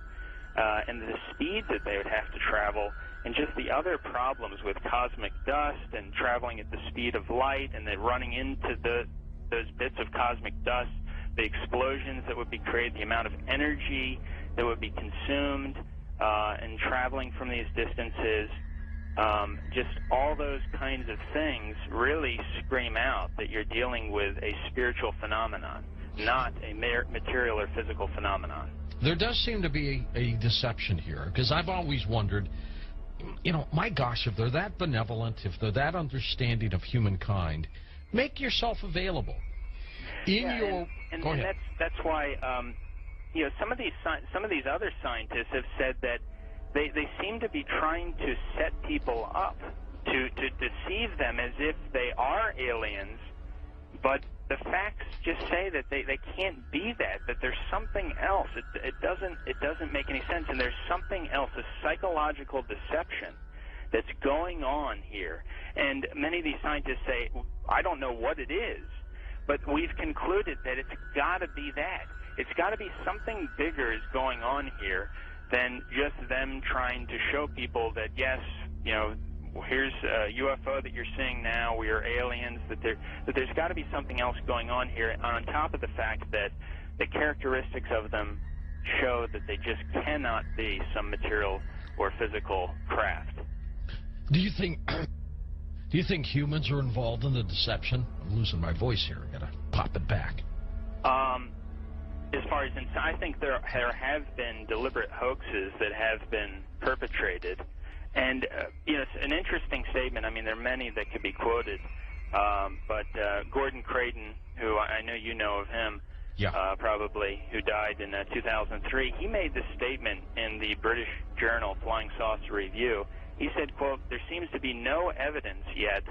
and the speed that they would have to travel, and just the other problems with cosmic dust and traveling at the speed of light, and then running into those bits of cosmic dust, the explosions that would be created, the amount of energy that would be consumed in traveling from these distances. Just all those kinds of things really scream out that you're dealing with a spiritual phenomenon, not a material or physical phenomenon. There does seem to be a deception here, because I've always wondered, you know, my gosh, if they're that benevolent, if they're that understanding of humankind, make yourself available. Go ahead. That's why you know, some of these other scientists have said that they seem to be trying to set people up to deceive them as if they are aliens, but the facts just say that they can't be that there's something else. It doesn't make any sense, and there's something else, a psychological deception that's going on here. And many of these scientists say, I don't know what it is, but we've concluded that it's got to be that. It's got to be something bigger is going on here than just them trying to show people that, yes, you know, here's a UFO that you're seeing now, we are aliens, that there's got to be something else going on here, on top of the fact that the characteristics of them show that they just cannot be some material or physical craft. Do you think humans are involved in the deception? I'm losing my voice here. I gotta pop it back. As far as I think there have been deliberate hoaxes that have been perpetrated, and you know, it's an interesting statement. I mean, there are many that could be quoted, but Gordon Creighton, who I know you know of him, probably, who died in 2003, he made this statement in the British journal Flying Saucer Review. He said, quote, "There seems to be no evidence yet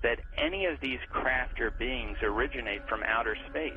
that any of these craft or beings originate from outer space."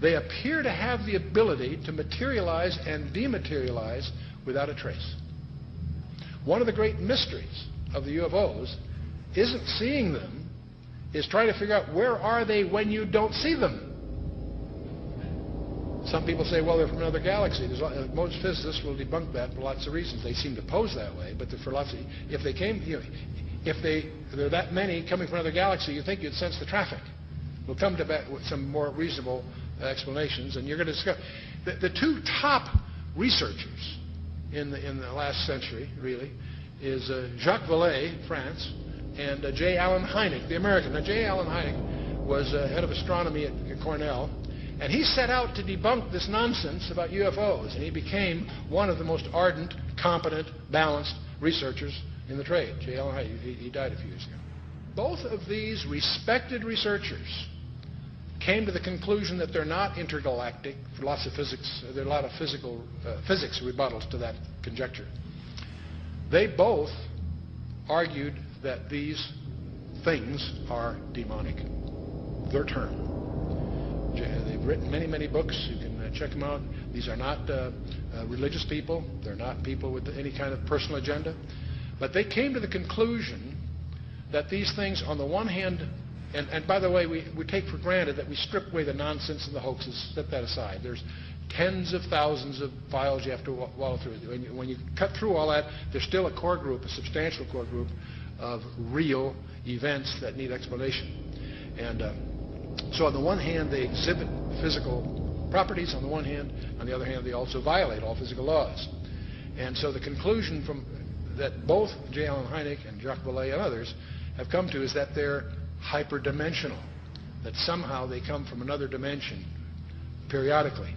They appear to have the ability to materialize and dematerialize without a trace. One of the great mysteries of the UFOs isn't seeing them, is trying to figure out where are they when you don't see them. Some people say, well, they're from another galaxy. Most physicists will debunk that for lots of reasons. They seem to pose that way, but for lots of, if they came, you know, if there are that many coming from another galaxy, you think you'd sense the traffic. We'll come to that with some more reasonable explanations, and you're going to discover the two top researchers in the last century, really, is Jacques Vallée, France, and J. Allen Hynek, the American. Now, J. Allen Hynek was head of astronomy at Cornell, and he set out to debunk this nonsense about UFOs, and he became one of the most ardent, competent, balanced researchers in the trade. J. Allen Hynek, he died a few years ago. Both of these respected researchers came to the conclusion that they're not intergalactic for lots of physics. There are a lot of physics rebuttals to that conjecture. They both argued that these things are demonic. Their term. They've written many, many books. You can check them out. These are not religious people. They're not people with any kind of personal agenda. But they came to the conclusion that these things, on the one hand, and by the way, we take for granted that we strip away the nonsense and the hoaxes, set that aside. There's tens of thousands of files you have to wallow through. When you cut through all that, there's still a core group, a substantial core group of real events that need explanation. And so on the one hand, they exhibit physical properties on the one hand. On the other hand, they also violate all physical laws. And so the conclusion from that both J. Allen Hynek and Jacques Vallée and others have come to is that they're hyperdimensional, that somehow they come from another dimension periodically.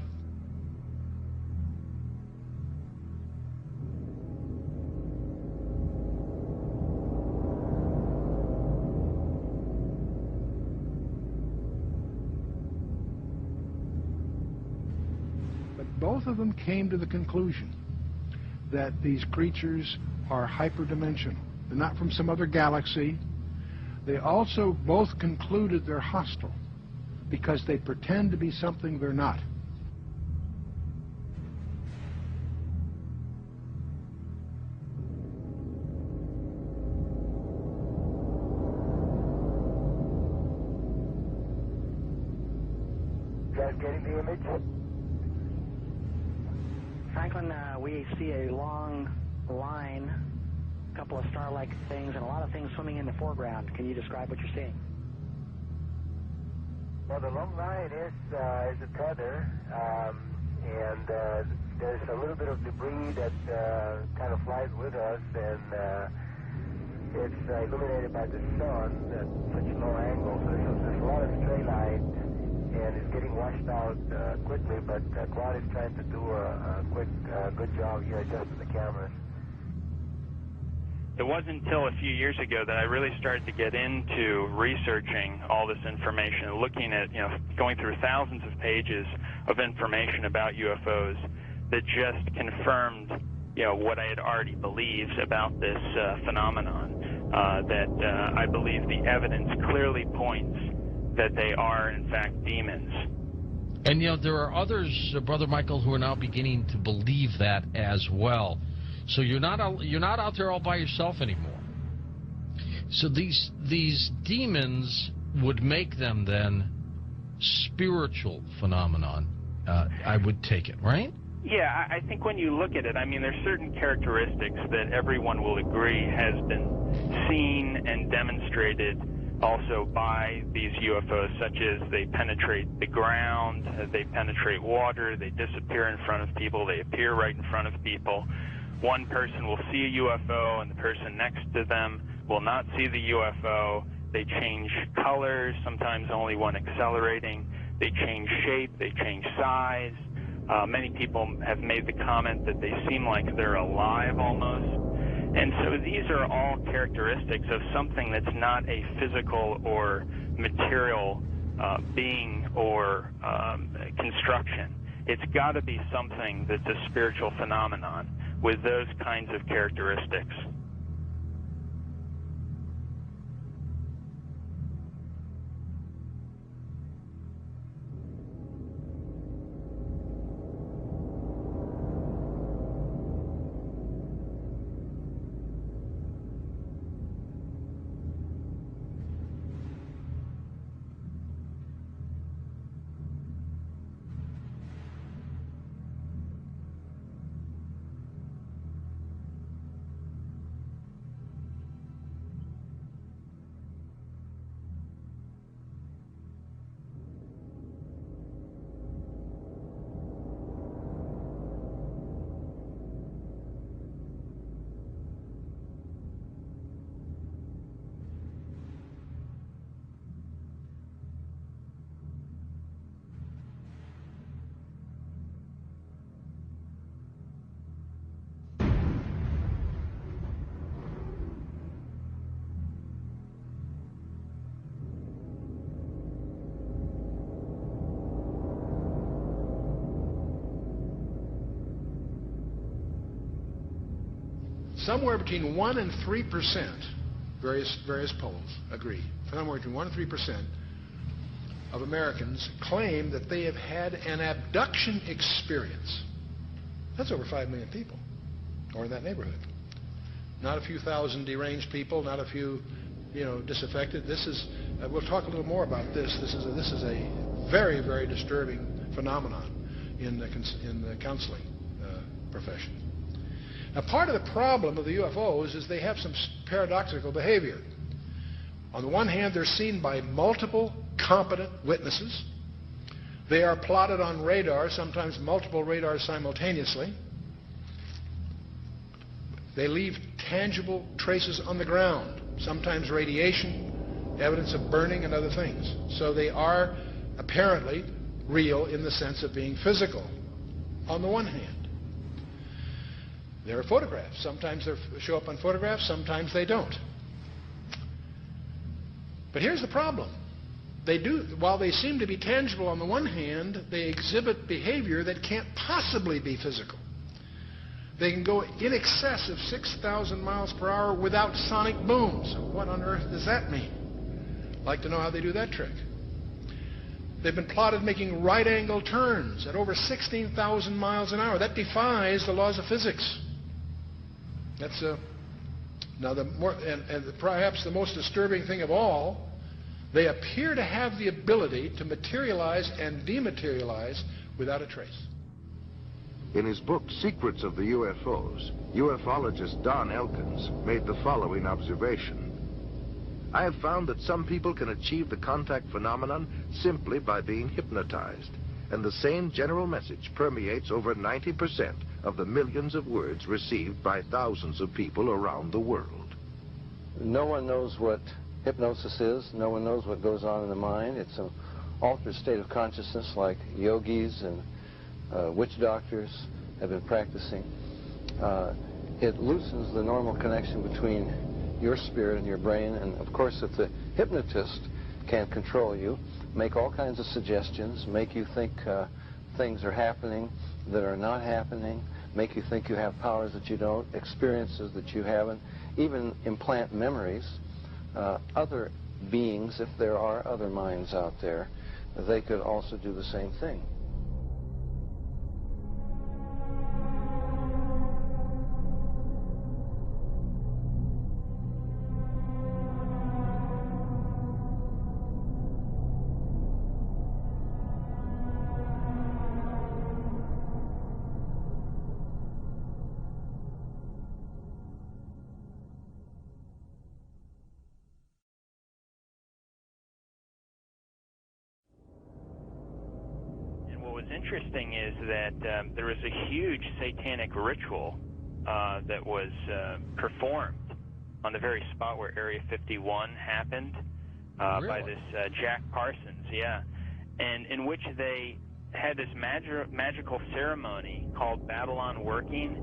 But both of them came to the conclusion that these creatures are hyperdimensional. They're not from some other galaxy. They also both concluded they're hostile because they pretend to be something they're not. You guys getting the image? Franklin, we see a long line, a couple of star-like things, and a lot of things swimming in the foreground. Can you describe what you're seeing? Well, the long line is a tether, and there's a little bit of debris that kind of flies with us, and it's illuminated by the sun at such a low angle, so there's a lot of stray light, and it's getting washed out quickly, but Claude is trying to do a quick, good job here adjusting the cameras. It wasn't until a few years ago that I really started to get into researching all this information, looking at, going through thousands of pages of information about UFOs that just confirmed, what I had already believed about this phenomenon, that I believe the evidence clearly points that they are, in fact, demons. And, there are others, Brother Michael, who are now beginning to believe that as well. So you're not out there all by yourself anymore. So these demons would make them then spiritual phenomenon. I would take it, right? Yeah, I think when you look at it, there's certain characteristics that everyone will agree has been seen and demonstrated also by these UFOs, such as they penetrate the ground, they penetrate water, they disappear in front of people, they appear right in front of people. One person will see a UFO and the person next to them will not see the UFO. They change colors, sometimes only one accelerating. They change shape, they change size. Many people have made the comment that they seem like they're alive almost. And so these are all characteristics of something that's not a physical or material being or construction. It's got to be something that's a spiritual phenomenon with those kinds of characteristics. somewhere between 1 and 3%, various polls agree, somewhere between 1 and 3% of Americans claim that they have had an abduction experience. That's over 5 million people, or in that neighborhood. Not a few thousand deranged people, not a few, disaffected. This is, we'll talk a little more about this. This is a very, very disturbing phenomenon in the counseling profession. Now, part of the problem of the UFOs is they have some paradoxical behavior. On the one hand, they're seen by multiple competent witnesses. They are plotted on radar, sometimes multiple radars simultaneously. They leave tangible traces on the ground, sometimes radiation, evidence of burning, and other things. So they are apparently real in the sense of being physical, on the one hand. There are photographs. Sometimes they show up on photographs, sometimes they don't. But here's the problem. While they seem to be tangible on the one hand, they exhibit behavior that can't possibly be physical. They can go in excess of 6,000 miles per hour without sonic booms. What on earth does that mean? I'd like to know how they do that trick. They've been plotted making right-angle turns at over 16,000 miles an hour. That defies the laws of physics. That's now perhaps the most disturbing thing of all. They appear to have the ability to materialize and dematerialize without a trace. In his book, Secrets of the UFOs, ufologist Don Elkins made the following observation. I have found that some people can achieve the contact phenomenon simply by being hypnotized, and the same general message permeates over 90% of the millions of words received by thousands of people around the world. No one knows what hypnosis is. No one knows what goes on in the mind. It's an altered state of consciousness like yogis and witch doctors have been practicing. It loosens the normal connection between your spirit and your brain, and of course if the hypnotist can control you, make all kinds of suggestions, make you think things are happening that are not happening, make you think you have powers that you don't, experiences that you haven't, even implant memories. Other beings, if there are other minds out there, they could also do the same thing. Interesting is that there was a huge satanic ritual that was performed on the very spot where Area 51 happened by this Jack Parsons, and in which they had this magical ceremony called Babylon Working,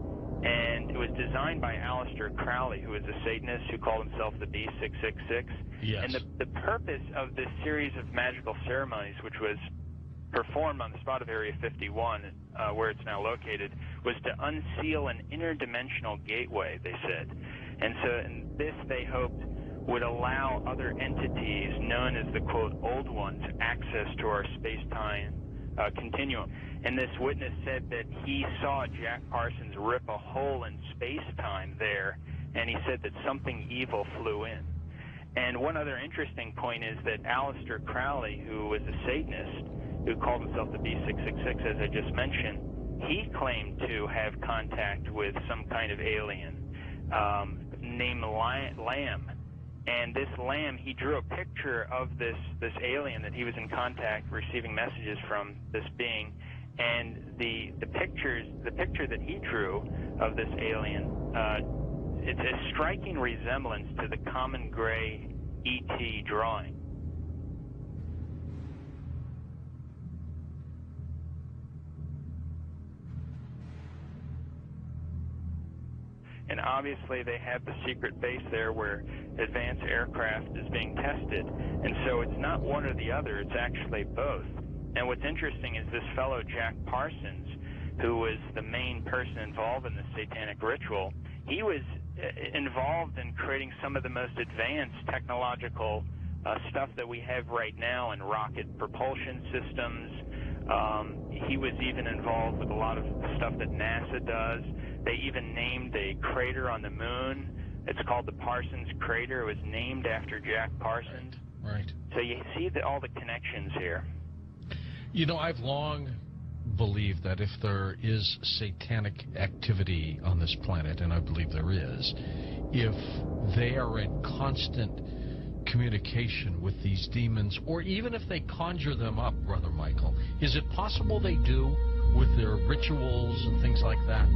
and it was designed by Aleister Crowley, who is a Satanist who called himself the B666. Yes. And the purpose of this series of magical ceremonies, which was performed on the spot of Area 51, where it's now located, was to unseal an interdimensional gateway, they said. And so this, they hoped, would allow other entities known as the, quote, old ones, access to our space-time continuum. And this witness said that he saw Jack Parsons rip a hole in space-time there, and he said that something evil flew in. And one other interesting point is that Aleister Crowley, who was a Satanist, who called himself the B666, as I just mentioned, he claimed to have contact with some kind of alien named Lamb. And this Lamb, he drew a picture of this alien that he was in contact, receiving messages from this being. And the picture that he drew of this alien, it's a striking resemblance to the common gray ET drawing. And obviously they have the secret base there where advanced aircraft is being tested. And so it's not one or the other, it's actually both. And what's interesting is this fellow Jack Parsons, who was the main person involved in the satanic ritual, he was involved in creating some of the most advanced technological stuff that we have right now in rocket propulsion systems. He was even involved with a lot of stuff that NASA does. They even named a crater on the moon. It's called the Parsons Crater. It was named after Jack Parsons. Right. So you see all the connections here. You know, I've long believed that if there is satanic activity on this planet, and I believe there is, if they are in constant communication with these demons, or even if they conjure them up, Brother Michael, is it possible they do with their rituals and things like that?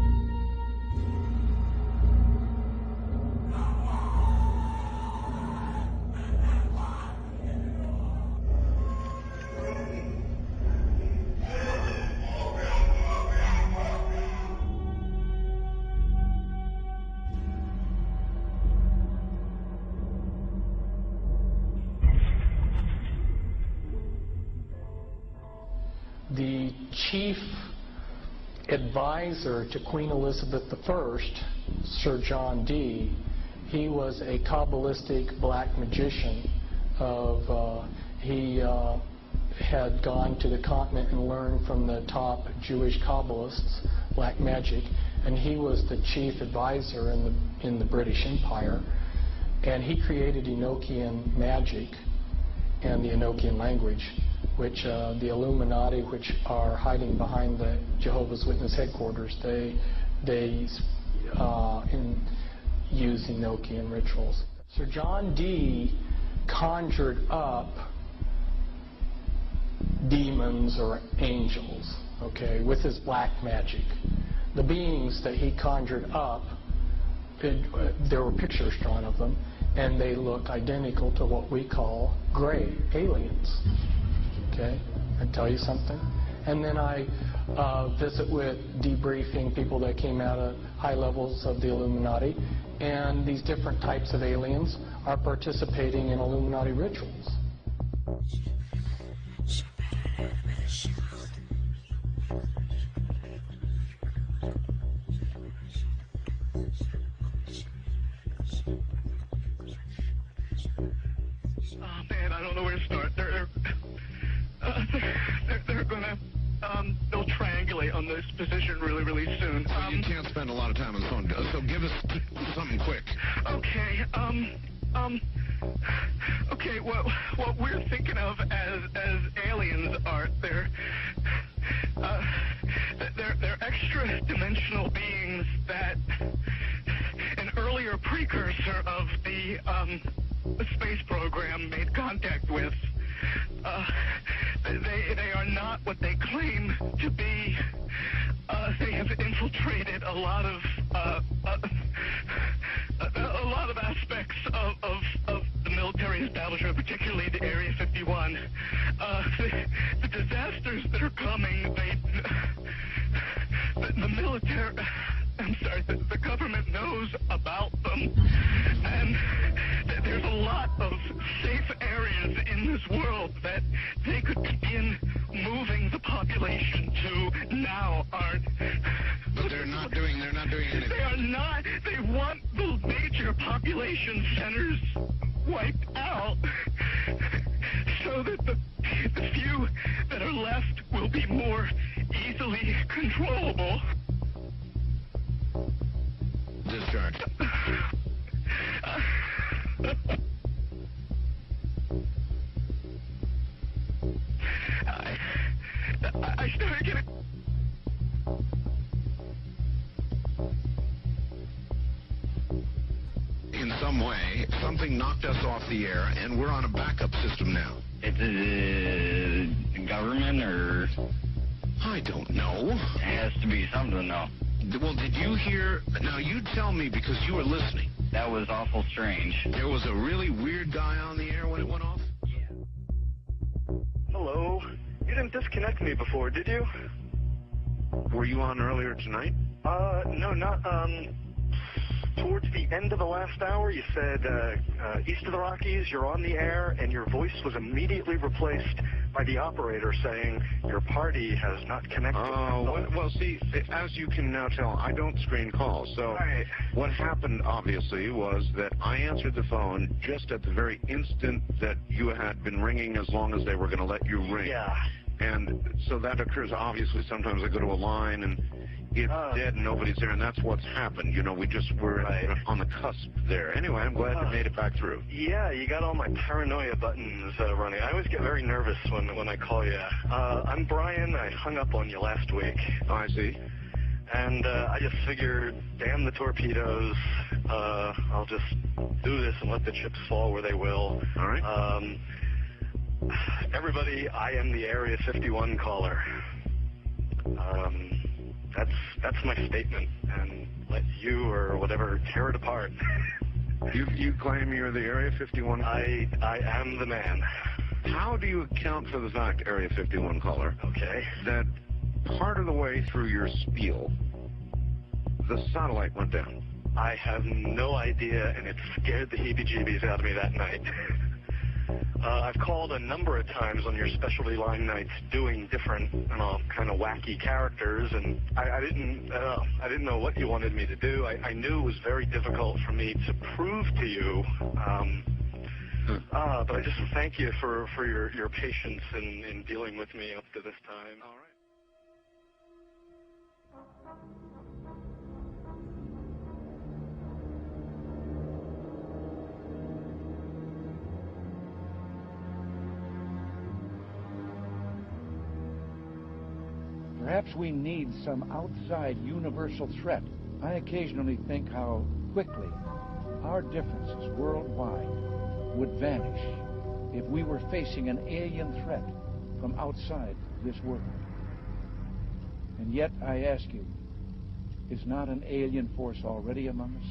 The chief advisor to Queen Elizabeth I, Sir John Dee, he was a Kabbalistic black magician. He had gone to the continent and learned from the top Jewish Kabbalists black magic, and he was the chief advisor in the British Empire. And he created Enochian magic and the Enochian language, which the Illuminati, which are hiding behind the Jehovah's Witness headquarters, they use Enochian rituals. Sir John Dee conjured up demons or angels, okay, with his black magic. The beings that he conjured up, there were pictures drawn of them, and they look identical to what we call gray aliens. Okay, I tell you something. And then I visit with debriefing people that came out of high levels of the Illuminati, and these different types of aliens are participating in Illuminati rituals. Oh man, I don't know where to start. They're gonna they'll triangulate on this position really soon. Well, you can't spend a lot of time on the phone, so give us something quick. Okay. Okay. What we're thinking of as aliens are they're extra-dimensional beings that an earlier precursor of the space program made contact with. They are not what they claim to be. They have infiltrated a lot of aspects of the military establishment, particularly the Area 51. The disasters that are coming, the military, I'm sorry, the government knows about them, and there's a lot of safe areas in this world that they could begin moving the population to now aren't. But they're not doing anything. They are not. They want the major population centers wiped out so that the few that are left will be more easily controllable. Discharge. I started getting... In some way, something knocked us off the air, and we're on a backup system now. It's the government, or... I don't know. It has to be something, though. Well, did you hear... Now, you tell me, because you were listening. That was awful strange. There was a really weird guy on the air when it went off? Yeah. Hello? You didn't disconnect me before, did you? Were you on earlier tonight? No, not, towards the end of the last hour, you said east of the Rockies, you're on the air, and your voice was immediately replaced by the operator saying your party has not connected. Oh, well, see, as you can now tell, I don't screen calls. So what happened, obviously, was that I answered the phone just at the very instant that you had been ringing, as long as they were going to let you ring. Yeah. And so that occurs, obviously. Sometimes I go to a line and it's dead and nobody's there, and that's what's happened. You know, we're on the cusp there. Anyway, I'm glad you made it back through. Yeah, you got all my paranoia buttons running. I always get very nervous when I call you. I'm Brian. I hung up on you last week. Oh, I see. And I just figured, damn the torpedoes. I'll just do this and let the chips fall where they will. All right. Everybody, I am the Area 51 caller. That's my statement, and let you or whatever tear it apart. You claim you're the Area 51 caller? I am the man. How do you account for the fact, Area 51 caller, that part of the way through your spiel, the satellite went down? I have no idea, and it scared the heebie-jeebies out of me that night. I've called a number of times on your specialty line nights doing different, kind of wacky characters, and I didn't know what you wanted me to do. I knew it was very difficult for me to prove to you, but I just thank you for your patience in dealing with me up to this time. All right. Perhaps we need some outside universal threat. I occasionally think how quickly our differences worldwide would vanish if we were facing an alien threat from outside this world. And yet, I ask you, is not an alien force already among us?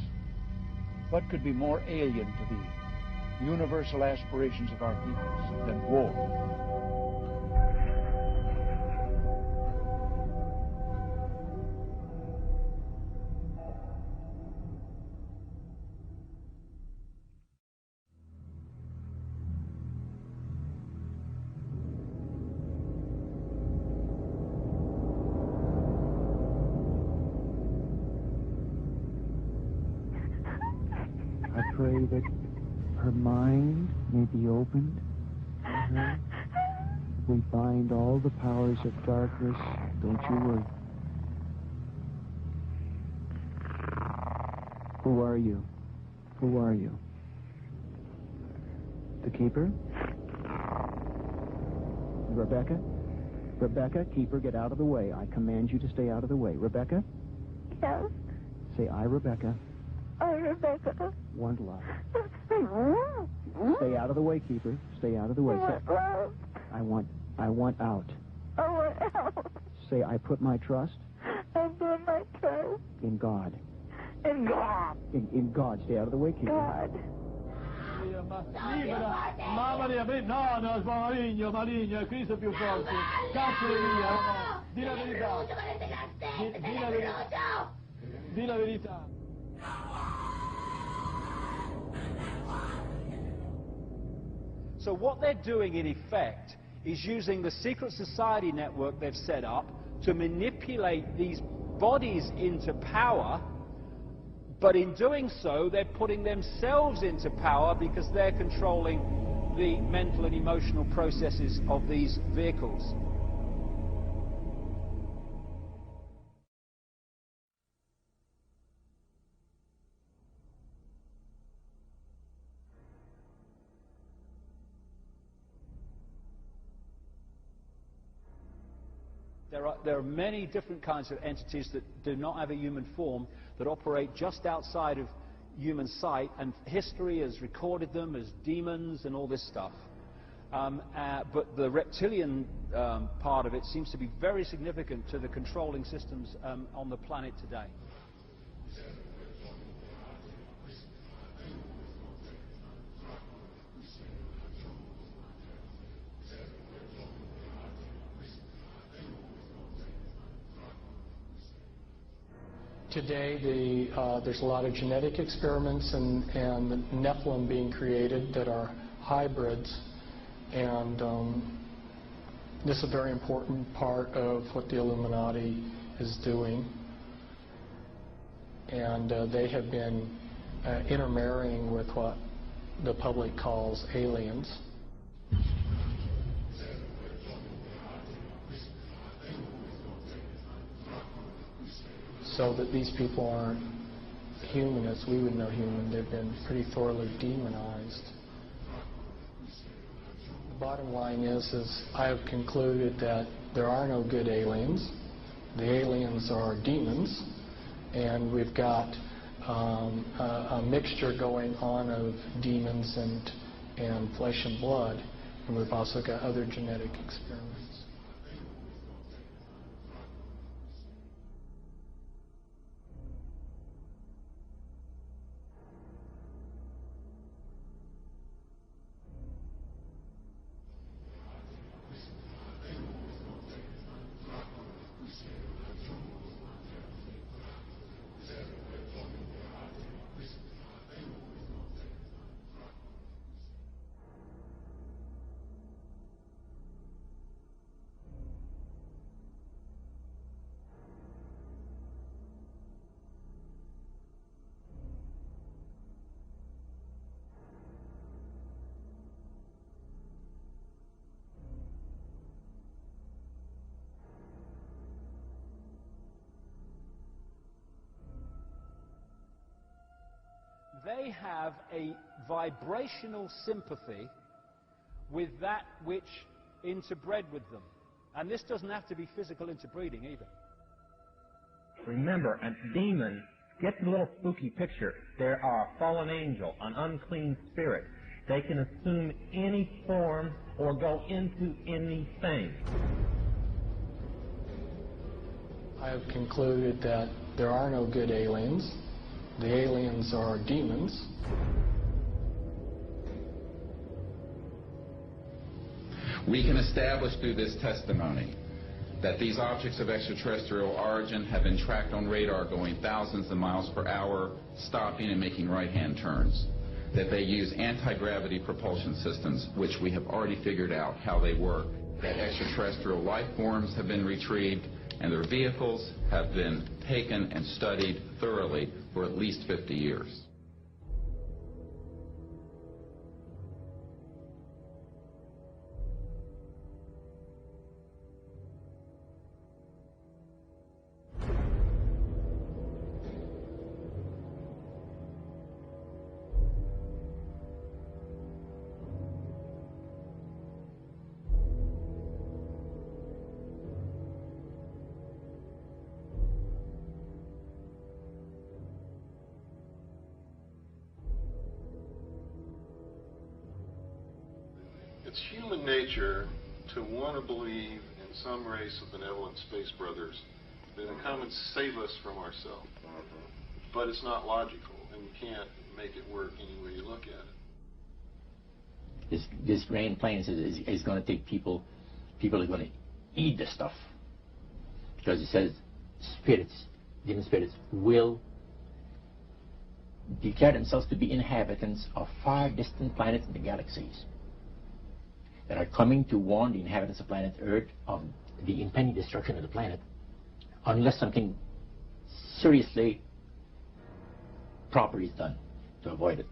What could be more alien to the universal aspirations of our peoples than war? I pray that her mind may be opened to her. We bind all the powers of darkness. Don't you worry. Who are you? Who are you? The Keeper? Rebecca? Rebecca, Keeper, get out of the way. I command you to stay out of the way. Rebecca? Yes? Say, I, Rebecca, Rebecca. want love. Stay out of the way, Keeper. Stay out of the way. Say, I want out. I want out. Say, I put my trust I put my trust in God. in God. In God. Stay out of the way, Keeper. God. No, maligno, maligno, è Cristo più forte. Cacciale via. Di la verità. Di la verità. So what they're doing, in effect, is using the secret society network they've set up to manipulate these bodies into power, but in doing so, they're putting themselves into power because they're controlling the mental and emotional processes of these vehicles. There are many different kinds of entities that do not have a human form, that operate just outside of human sight, and history has recorded them as demons and all this stuff. But the reptilian part of it seems to be very significant to the controlling systems on the planet today. Today, there's a lot of genetic experiments and the Nephilim being created that are hybrids, and this is a very important part of what the Illuminati is doing. And they have been intermarrying with what the public calls aliens. So that these people aren't human as we would know human. They've been pretty thoroughly demonized. The bottom line is I have concluded that there are no good aliens. The aliens are demons, and we've got a mixture going on of demons and flesh and blood, and we've also got other genetic experiments. They have a vibrational sympathy with that which interbred with them. And this doesn't have to be physical interbreeding either. Remember, a demon, get the little spooky picture. They are a fallen angel, an unclean spirit. They can assume any form or go into anything. I have concluded that there are no good aliens. The aliens are demons. We can establish through this testimony that these objects of extraterrestrial origin have been tracked on radar going thousands of miles per hour, stopping and making right-hand turns. That they use anti-gravity propulsion systems, which we have already figured out how they work. That extraterrestrial life forms have been retrieved, and their vehicles have been taken and studied thoroughly for at least 50 years. It's human nature to want to believe in some race of benevolent space brothers that will come and save us from ourselves. But it's not logical, and you can't make it work any way you look at it. This grand plan is going to take people are going to eat the stuff. Because it says spirits, demon spirits, will declare themselves to be inhabitants of far distant planets in the galaxies that are coming to warn the inhabitants of planet Earth of the impending destruction of the planet unless something seriously proper is done to avoid it.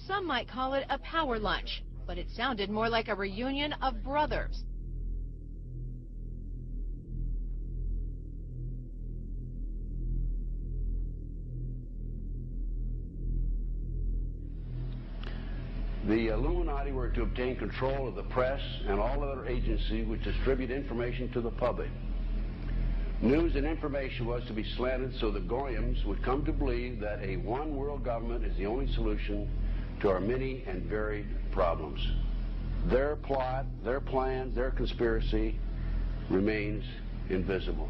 Some might call it a power lunch, but it sounded more like a reunion of brothers. The Illuminati were to obtain control of the press and all other agencies which distribute information to the public. News and information was to be slanted so the Goyams would come to believe that a one world government is the only solution to our many and varied problems. Their plot, their plans, their conspiracy remains invisible.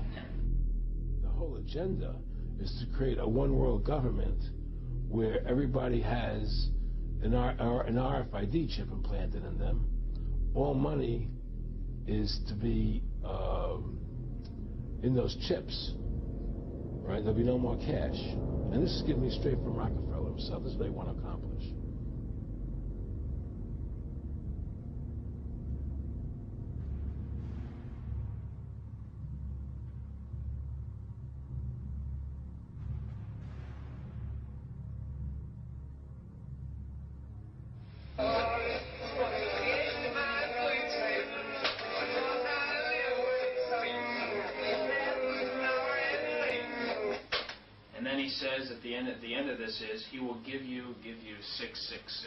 The whole agenda is to create a one world government where everybody has an RFID chip implanted in them. All money is to be in those chips, right? There'll be no more cash. And this is giving me straight from Rockefeller himself. This is what they want to accomplish. He says at the end of this is he will give you 666.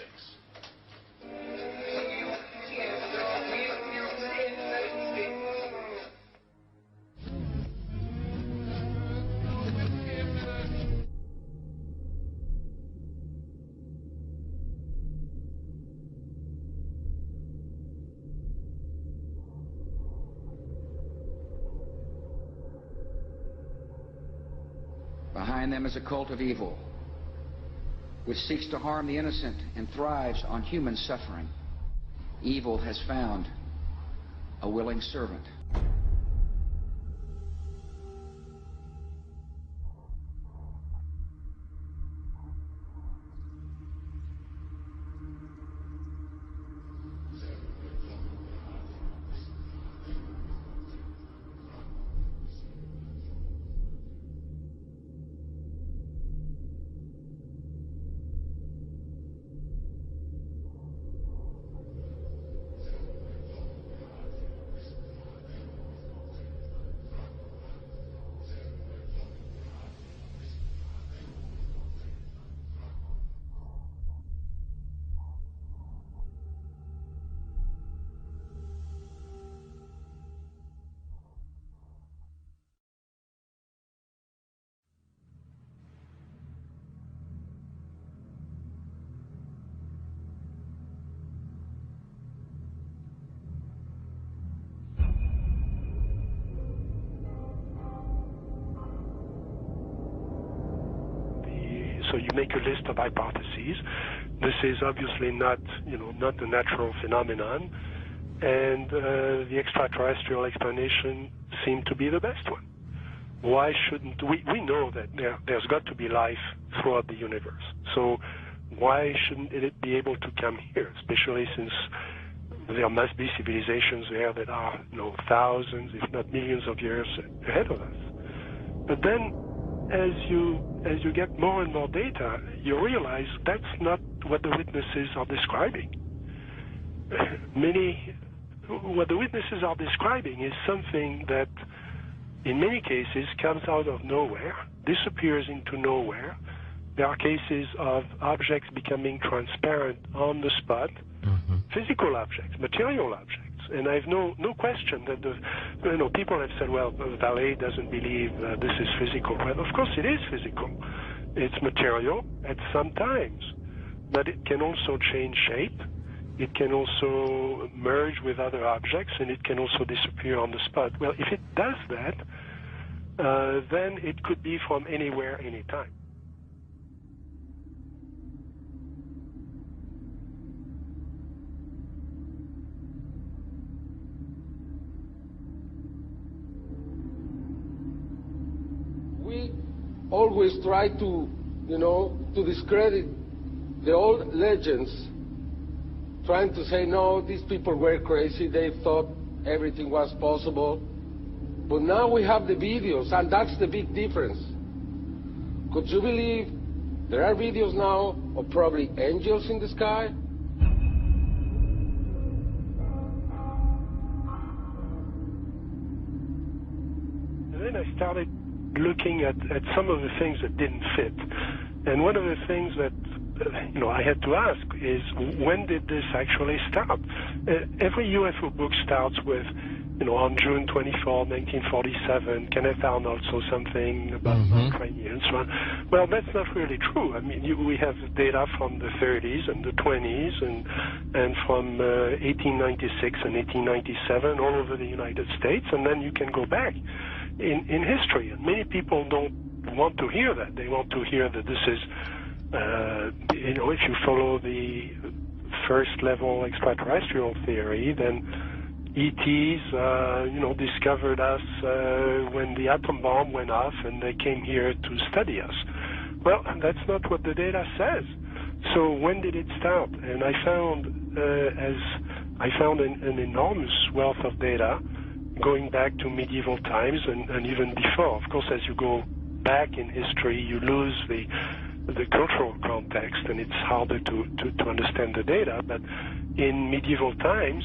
Behind them is a cult of evil, which seeks to harm the innocent and thrives on human suffering. Evil has found a willing servant. So you make a list of hypotheses. This is obviously not a natural phenomenon, and the extraterrestrial explanation seemed to be the best one. Why shouldn't we know that there's got to be life throughout the universe? So why shouldn't it be able to come here, especially since there must be civilizations there that are thousands, if not millions of years ahead of us? But then, as you get more and more data, you realize that's not what the witnesses are describing. What the witnesses are describing is something that, in many cases, comes out of nowhere, disappears into nowhere. There are cases of objects becoming transparent on the spot, physical objects, material objects. And I have no question that people have said, well, the valet doesn't believe this is physical. Well, of course it is physical. It's material at some times, but it can also change shape. It can also merge with other objects, and it can also disappear on the spot. Well, if it does that, then it could be from anywhere, anytime. We always try to, to discredit the old legends, trying to say, no, these people were crazy, they thought everything was possible. But now we have the videos, and that's the big difference. Could you believe There are videos now of probably angels in the sky. And then I started looking at some of the things that didn't fit. And one of the things that I had to ask is, when did this actually start? Every UFO book starts with, on June 24, 1947, Kenneth Arnold saw something about cranium and so on. Well, that's not really true. I mean, we have data from the 30s and the 20s and from 1896 and 1897 all over the United States, and then you can go back in history. And many people don't want to hear that. They want to hear that this is, if you follow the first level extraterrestrial theory, then ETs, discovered us when the atom bomb went off and they came here to study us. Well, that's not what the data says. So when did it start? And I found, an enormous wealth of data going back to medieval times and even before. Of course, as you go back in history, you lose the cultural context, and it's harder to understand the data. But in medieval times,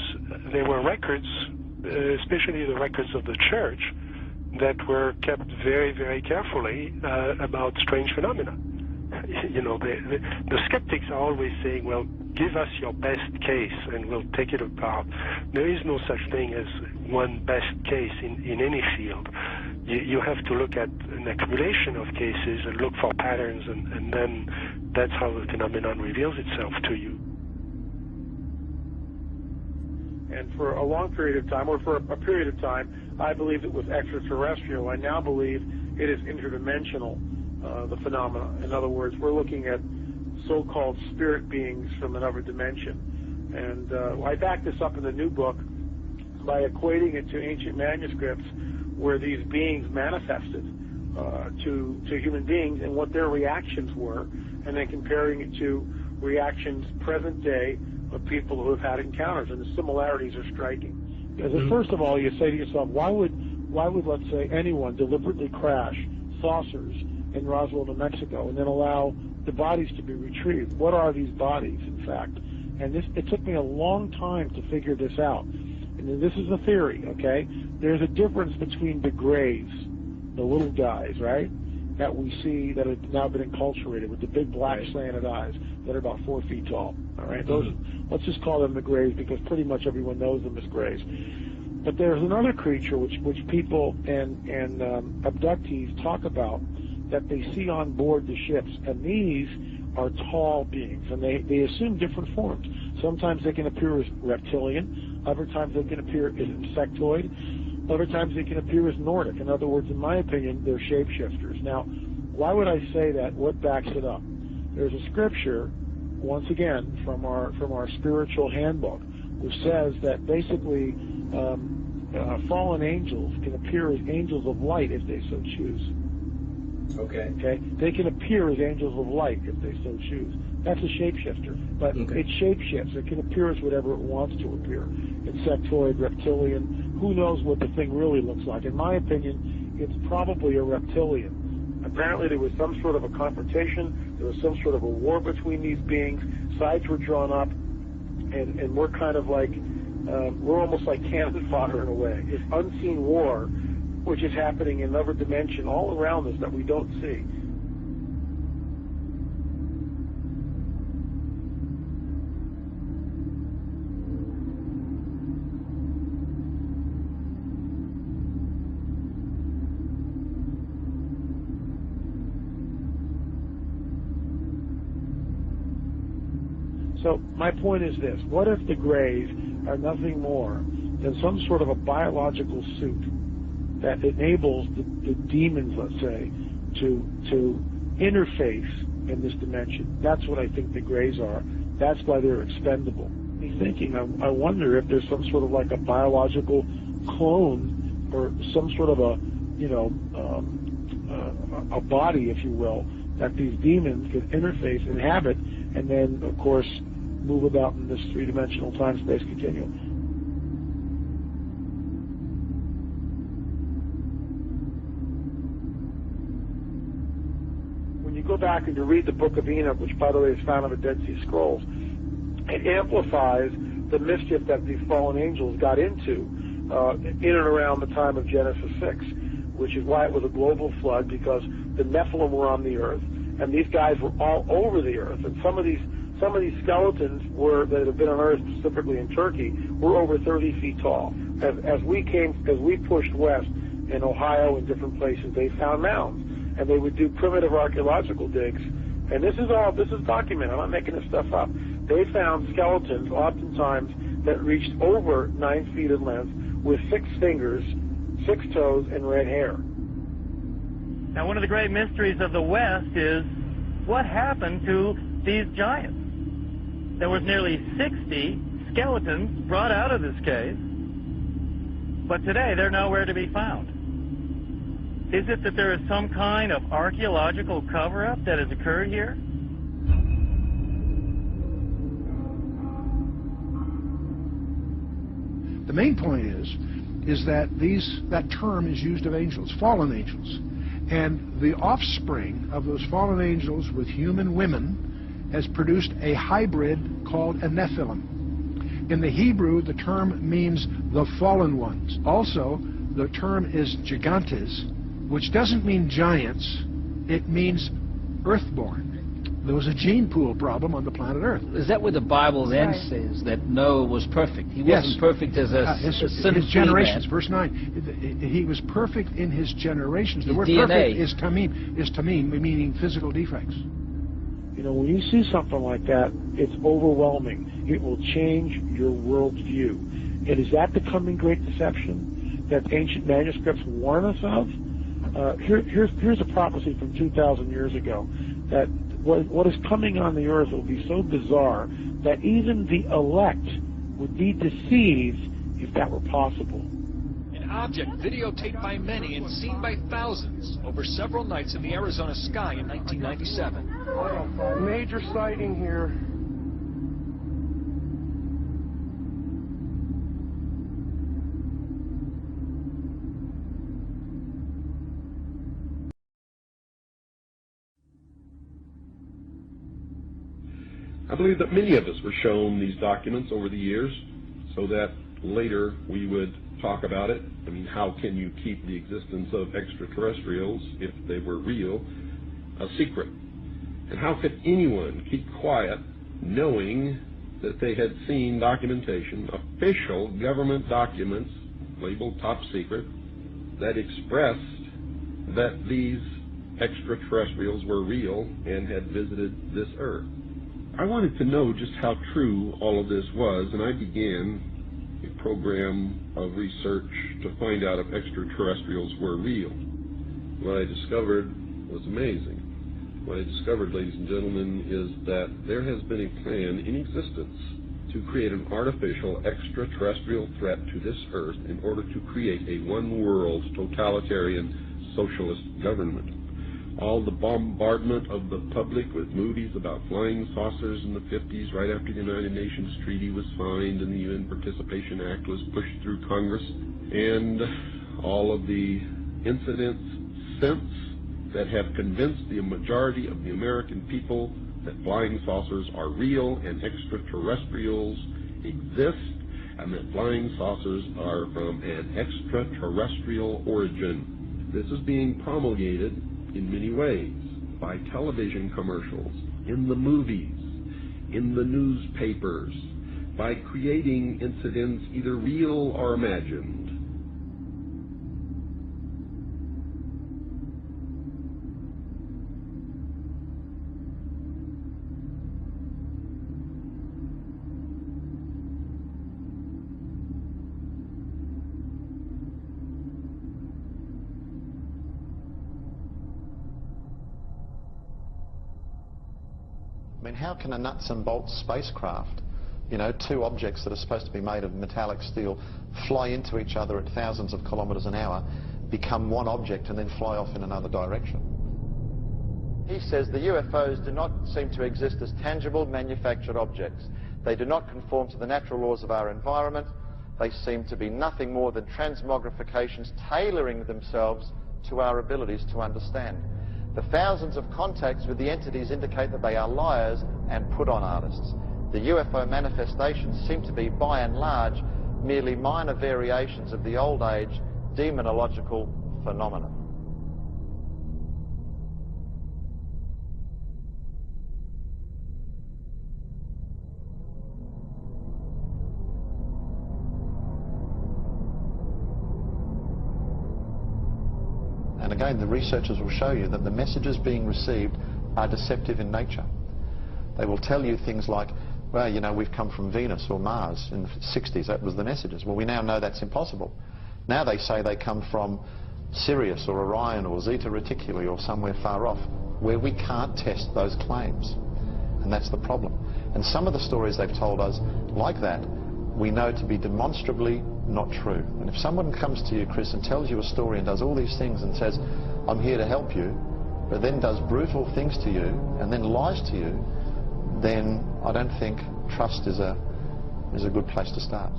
there were records, especially the records of the church, that were kept very, very carefully about strange phenomena. The skeptics are always saying, well, give us your best case and we'll take it apart. There is no such thing as one best case in any field. You have to look at an accumulation of cases and look for patterns, and then that's how the phenomenon reveals itself to you. And for a long period of time, or for a period of time, I believed it was extraterrestrial. I now believe it is interdimensional, the phenomena. In other words, we're looking at so-called spirit beings from another dimension. And I back this up in the new book by equating it to ancient manuscripts where these beings manifested to human beings and what their reactions were, and then comparing it to reactions present day of people who have had encounters, and the similarities are striking. Because first of all, you say to yourself, why would let's say anyone deliberately crash saucers in Roswell, New Mexico, and then allow the bodies to be retrieved? What are these bodies, in fact? And it took me a long time to figure this out. And this is a theory, okay? There's a difference between the grays, the little guys, right, that we see that have now been enculturated with the big black slanted eyes that are about 4 feet tall, all right? Those, let's just call them the grays because pretty much everyone knows them as grays. But there's another creature which people and abductees talk about that they see on board the ships, and these are tall beings, and they assume different forms. Sometimes they can appear as reptilian, other times they can appear as insectoid, other times they can appear as Nordic. In other words, in my opinion, they're shapeshifters. Now, why would I say that? What backs it up? There's a scripture, once again, from our spiritual handbook, which says that basically fallen angels can appear as angels of light if they so choose. Okay. They can appear as angels of light if they so choose. That's a shapeshifter, but it shapeshifts. It can appear as whatever it wants to appear. Insectoid, reptilian, who knows what the thing really looks like. In my opinion, it's probably a reptilian. Apparently there was some sort of a confrontation, there was some sort of a war between these beings, sides were drawn up, and we're kind of like, we're almost like cannon fodder in a way. It's unseen war, which is happening in another dimension all around us that we don't see. So my point is this: what if the Greys are nothing more than some sort of a biological suit that enables the demons, let's say, to interface in this dimension? That's what I think the Greys are. That's why they're expendable. I'm thinking, I wonder if there's some sort of like a biological clone or some sort of a body, if you will, that these demons could interface, inhabit, and then, of course, move about in this three-dimensional time-space continuum. When you you go back and you read the Book of Enoch, which, by the way, is found in the Dead Sea Scrolls, it amplifies the mischief that these fallen angels got into in and around the time of Genesis 6, which is why it was a global flood, because the Nephilim were on the earth, and these guys were all over the earth. And some of these skeletons that have been unearthed, specifically in Turkey, were over 30 feet tall. As we pushed west in Ohio and different places, they found mounds, and they would do primitive archaeological digs. And this is documented. I'm not making this stuff up. They found skeletons, oftentimes, that reached over 9 feet in length, with 6 fingers, 6 toes, and red hair. Now, one of the great mysteries of the West is what happened to these giants. There was nearly 60 skeletons brought out of this cave, but today they're nowhere to be found. Is it that there is some kind of archaeological cover-up that has occurred here? The main point is that that term is used of angels, fallen angels. And the offspring of those fallen angels with human women has produced a hybrid called a Nephilim. In the Hebrew, the term means the fallen ones. Also, the term is gigantes, which doesn't mean giants, it means earthborn. There was a gene pool problem on the planet Earth. Is that where the Bible then says that Noah was perfect? He wasn't perfect as his generations. Verse 9. He was perfect in his generations. The word DNA. perfect is tamim, meaning physical defects. You know, when you see something like that, it's overwhelming. It will change your worldview. And is that the coming great deception that ancient manuscripts warn us of? Here's a prophecy from 2,000 years ago, that what is coming on the earth will be so bizarre that even the elect would be deceived if that were possible. An object videotaped by many and seen by thousands over several nights in the Arizona sky in 1997. Major sighting here. I believe that many of us were shown these documents over the years so that later we would talk about it. I mean, how can you keep the existence of extraterrestrials, if they were real, a secret? And how could anyone keep quiet knowing that they had seen documentation, official government documents labeled top secret, that expressed that these extraterrestrials were real and had visited this earth? I wanted to know just how true all of this was, and I began a program of research to find out if extraterrestrials were real. What I discovered was amazing. What I discovered, ladies and gentlemen, is that there has been a plan in existence to create an artificial extraterrestrial threat to this earth in order to create a one-world totalitarian socialist government. All the bombardment of the public with movies about flying saucers in the 50s, right after the United Nations Treaty was signed and the UN Participation Act was pushed through Congress, and all of the incidents since that have convinced the majority of the American people that flying saucers are real and extraterrestrials exist, and that flying saucers are from an extraterrestrial origin. This is being promulgated in many ways, by television commercials, in the movies, in the newspapers, by creating incidents either real or imagined. I mean, how can a nuts and bolts spacecraft, you know, two objects that are supposed to be made of metallic steel, fly into each other at thousands of kilometers an hour, become one object and then fly off in another direction? He says the UFOs do not seem to exist as tangible manufactured objects. They do not conform to the natural laws of our environment. They seem to be nothing more than transmogrifications tailoring themselves to our abilities to understand. The thousands of contacts with the entities indicate that they are liars and put-on artists. The UFO manifestations seem to be, by and large, merely minor variations of the old-age demonological phenomenon. And again, the researchers will show you that the messages being received are deceptive in nature. They will tell you things like, well, you know, we've come from Venus or Mars. In the 60s, that was the messages. Well, we now know that's impossible. Now they say they come from Sirius or Orion or Zeta Reticuli or somewhere far off, where we can't test those claims. And that's the problem. And some of the stories they've told us, like that, we know to be demonstrably not true. And if someone comes to you, Chris, and tells you a story and does all these things and says, I'm here to help you, but then does brutal things to you and then lies to you, then I don't think trust is a good place to start.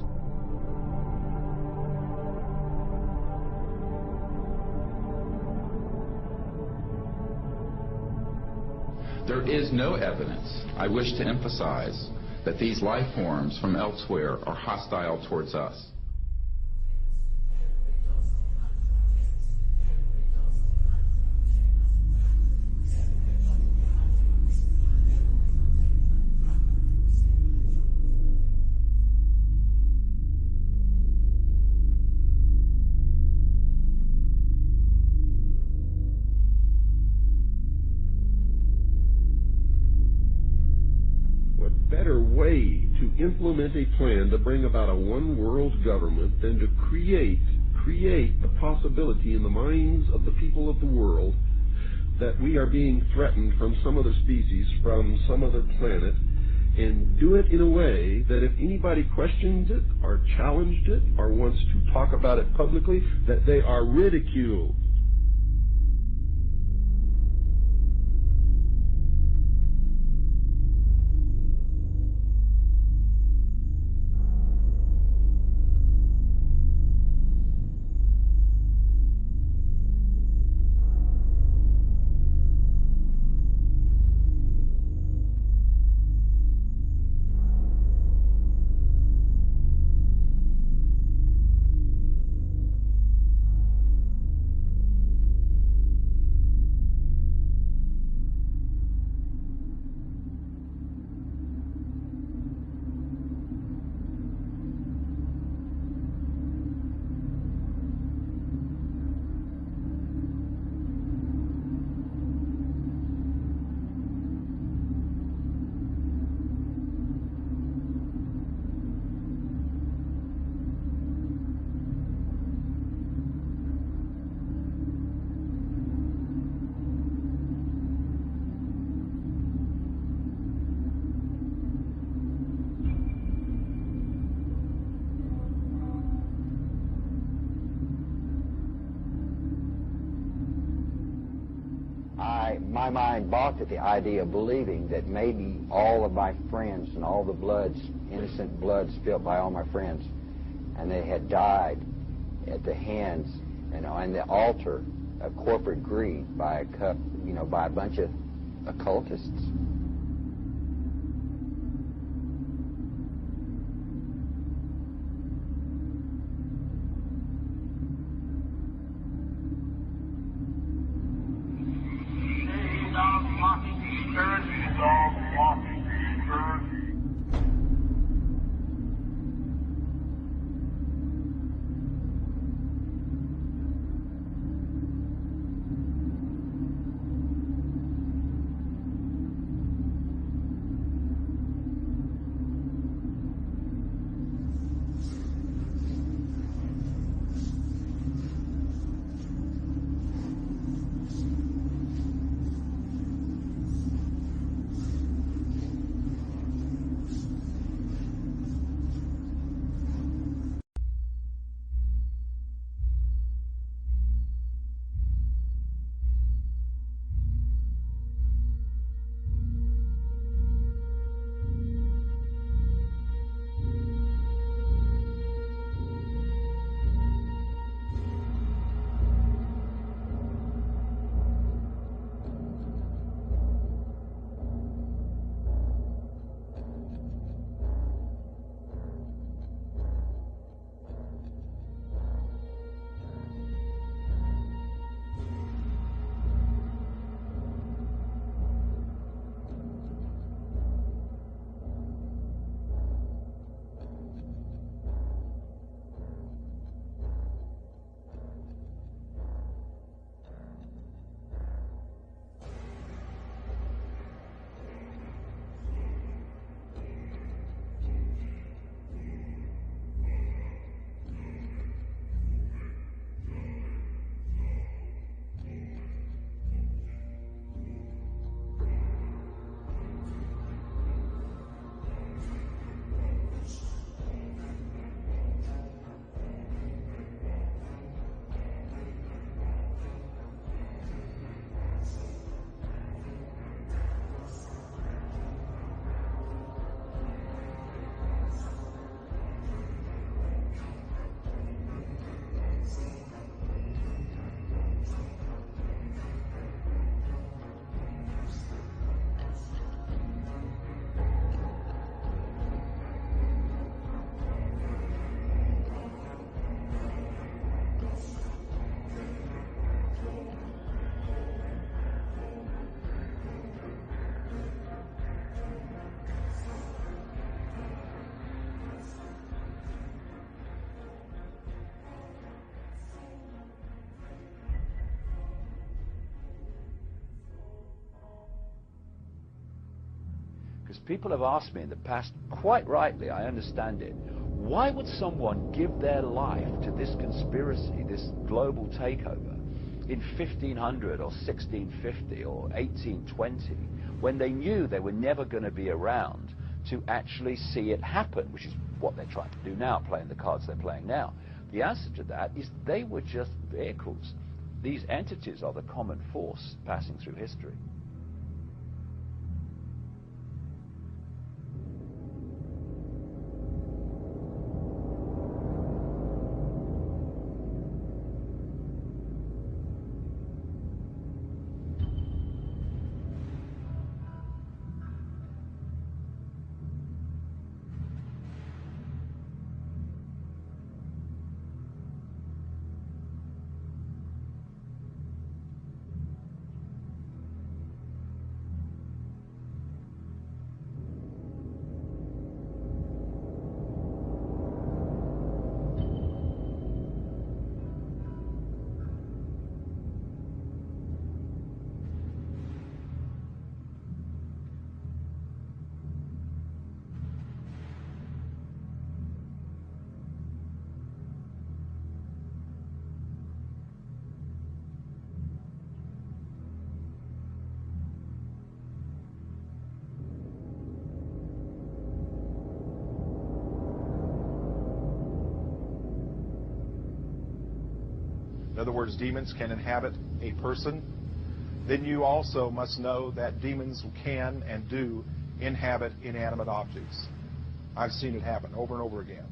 There is no evidence, I wish to emphasize, that these life forms from elsewhere are hostile towards us. Better way to implement a plan to bring about a one-world government than to create the possibility in the minds of the people of the world that we are being threatened from some other species, from some other planet, and do it in a way that if anybody questions it or challenged it or wants to talk about it publicly, that they are ridiculed. My mind balked at the idea of believing that maybe all of my friends and all the bloods, innocent blood spilled by all my friends, and they had died at the hands and on the altar of corporate greed by a bunch of occultists. because people have asked me in the past, quite rightly, I understand it, why would someone give their life to this conspiracy, this global takeover, in 1500 or 1650 or 1820, when they knew they were never going to be around to actually see it happen, which is what they're trying to do now, playing the cards they're playing now? The answer to that is they were just vehicles. These entities are the common force passing through history. In other words, demons can inhabit a person. Then you also must know that demons can and do inhabit inanimate objects. I've seen it happen over and over again.3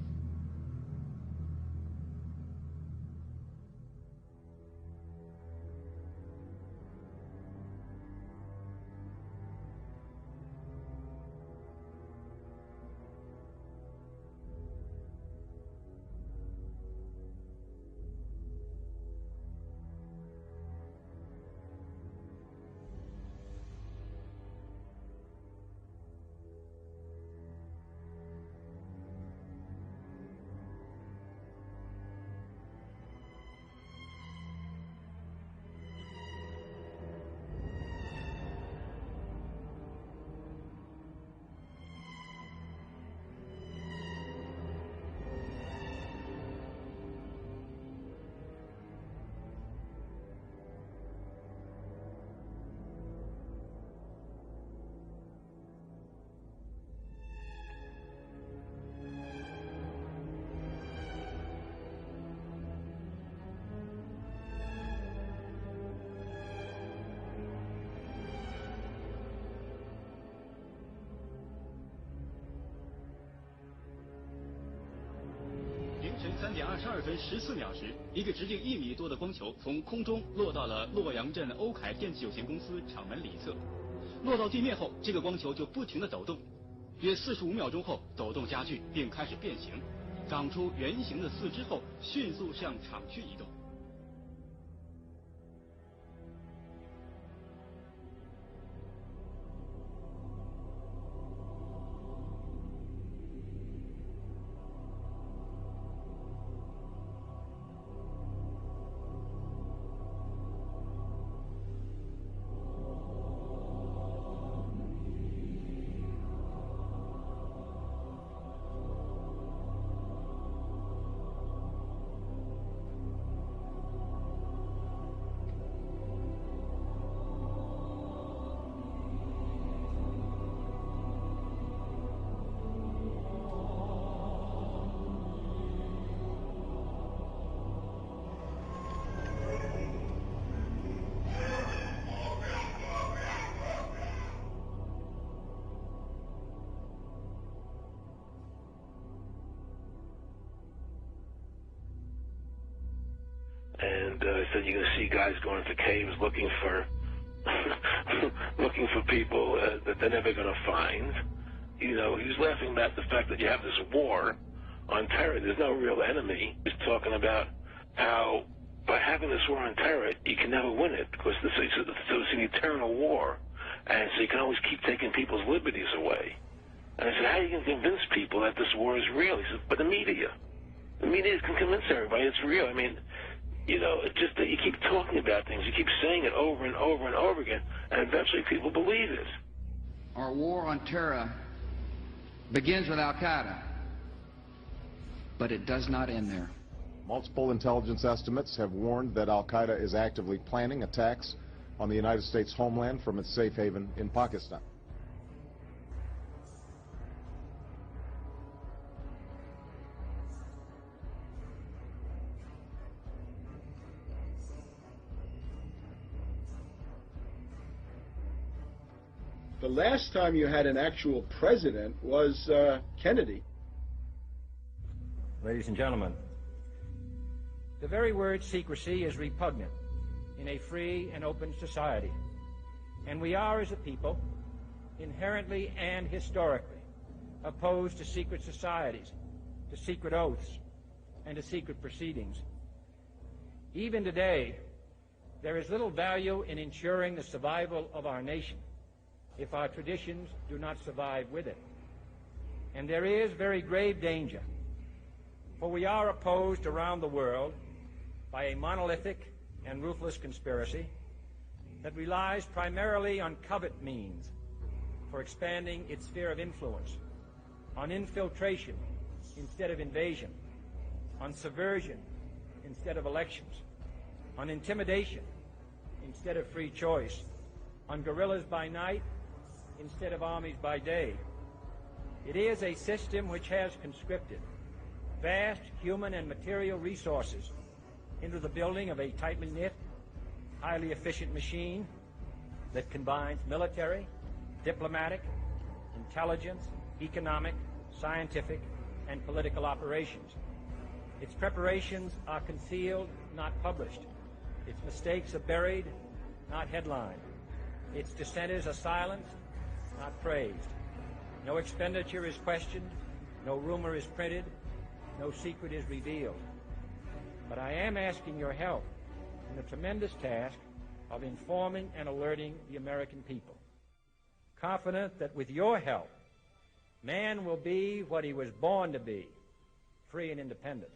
点22分14秒时，一个直径1米多的光球从空中落到了洛阳镇欧凯电器有限公司厂门里侧。落到地面后，这个光球就不停地抖动，约45秒钟后，抖动加剧并开始变形，长出圆形的四肢后，迅速向厂区移动。Said you're going to see guys going to caves looking for looking for people that they're never going to find. You know, he was laughing about the fact that you have this war on terror. There's no real enemy. He's talking about how by having this war on terror, you can never win it because it's an eternal war, and so you can always keep taking people's liberties away. And I said, how are you going to convince people that this war is real? He said, but the media can convince everybody it's real. I mean, you know, it's just that you keep talking about things, you keep saying it over and over and over again, and eventually people believe it. or war on terror begins with Al-Qaeda, but it does not end there. Multiple intelligence estimates have warned that Al-Qaeda is actively planning attacks on the United States homeland from its safe haven in Pakistan. The last time you had an actual president was Kennedy. Ladies and gentlemen, the very word secrecy is repugnant in a free and open society, and we are, as a people, inherently and historically opposed to secret societies, to secret oaths, and to secret proceedings. Even today, there is little value in ensuring the survival of our nation if our traditions do not survive with it. And there is very grave danger, for we are opposed around the world by a monolithic and ruthless conspiracy that relies primarily on covert means for expanding its sphere of influence, on infiltration instead of invasion, on subversion instead of elections, on intimidation instead of free choice, on guerrillas by night instead of armies by day. It is a system which has conscripted vast human and material resources into the building of a tightly knit, highly efficient machine that combines military, diplomatic, intelligence, economic, scientific, and political operations. Its preparations are concealed, not published. Its mistakes are buried, not headlined. Its dissenters are silenced, not praised. No expenditure is questioned, no rumor is printed, no secret is revealed. But I am asking your help in the tremendous task of informing and alerting the American people, confident that with your help, man will be what he was born to be, free and independent.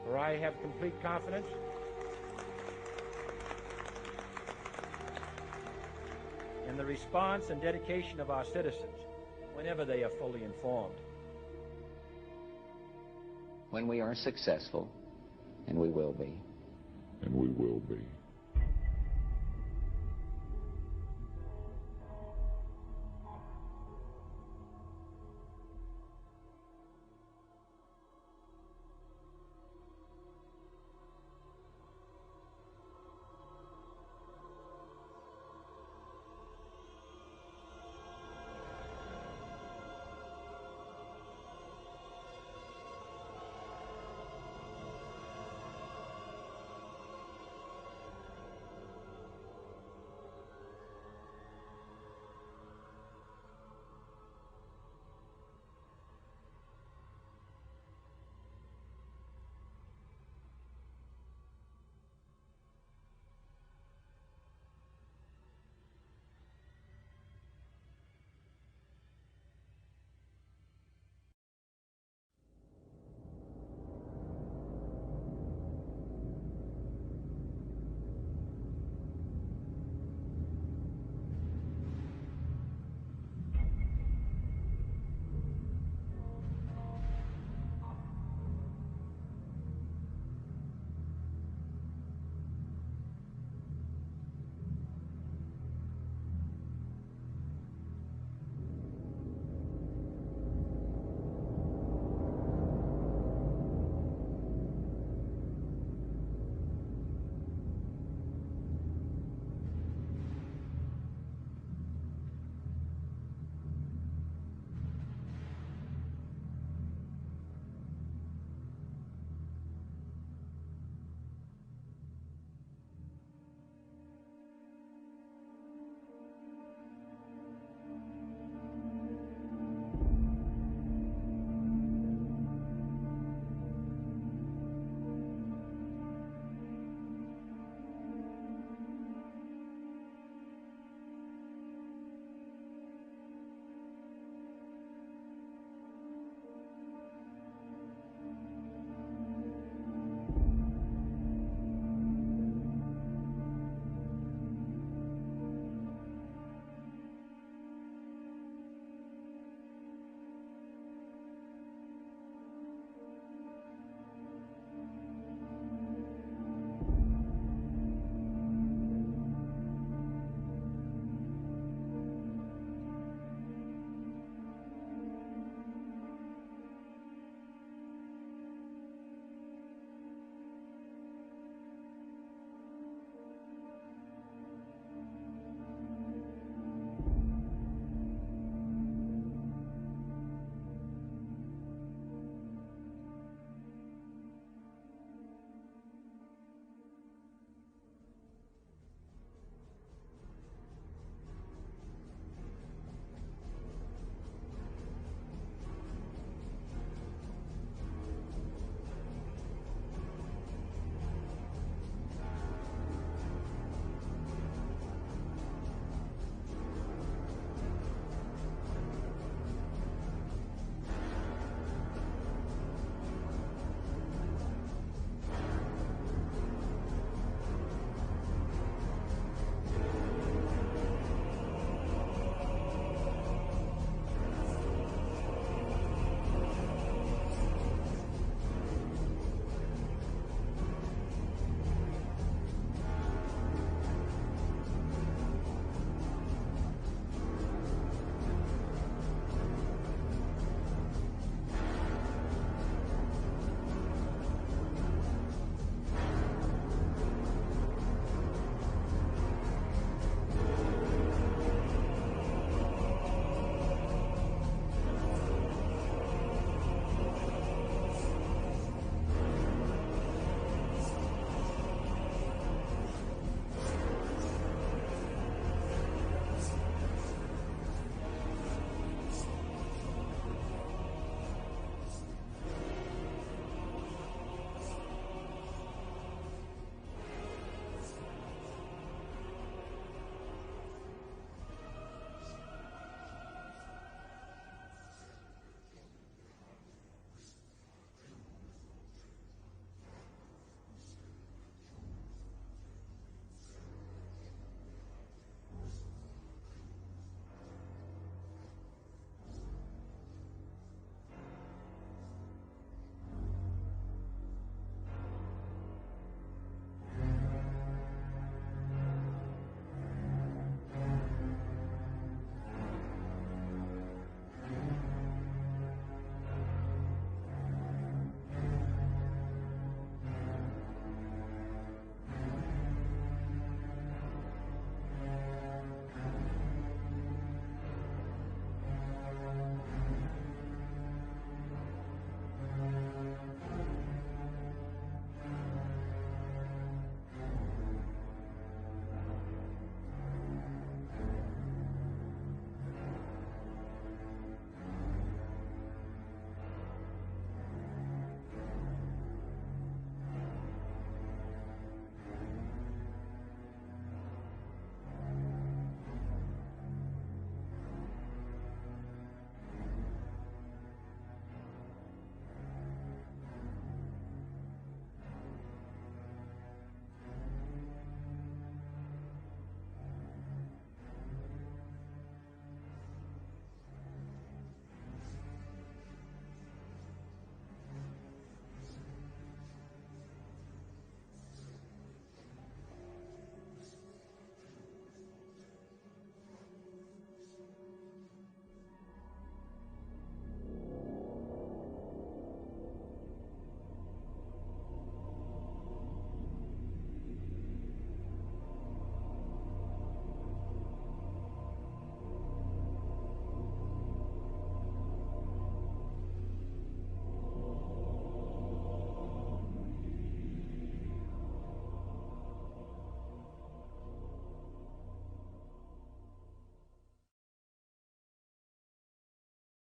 For I have complete confidence in the response and dedication of our citizens whenever they are fully informed. When we are successful, and we will be. And we will be.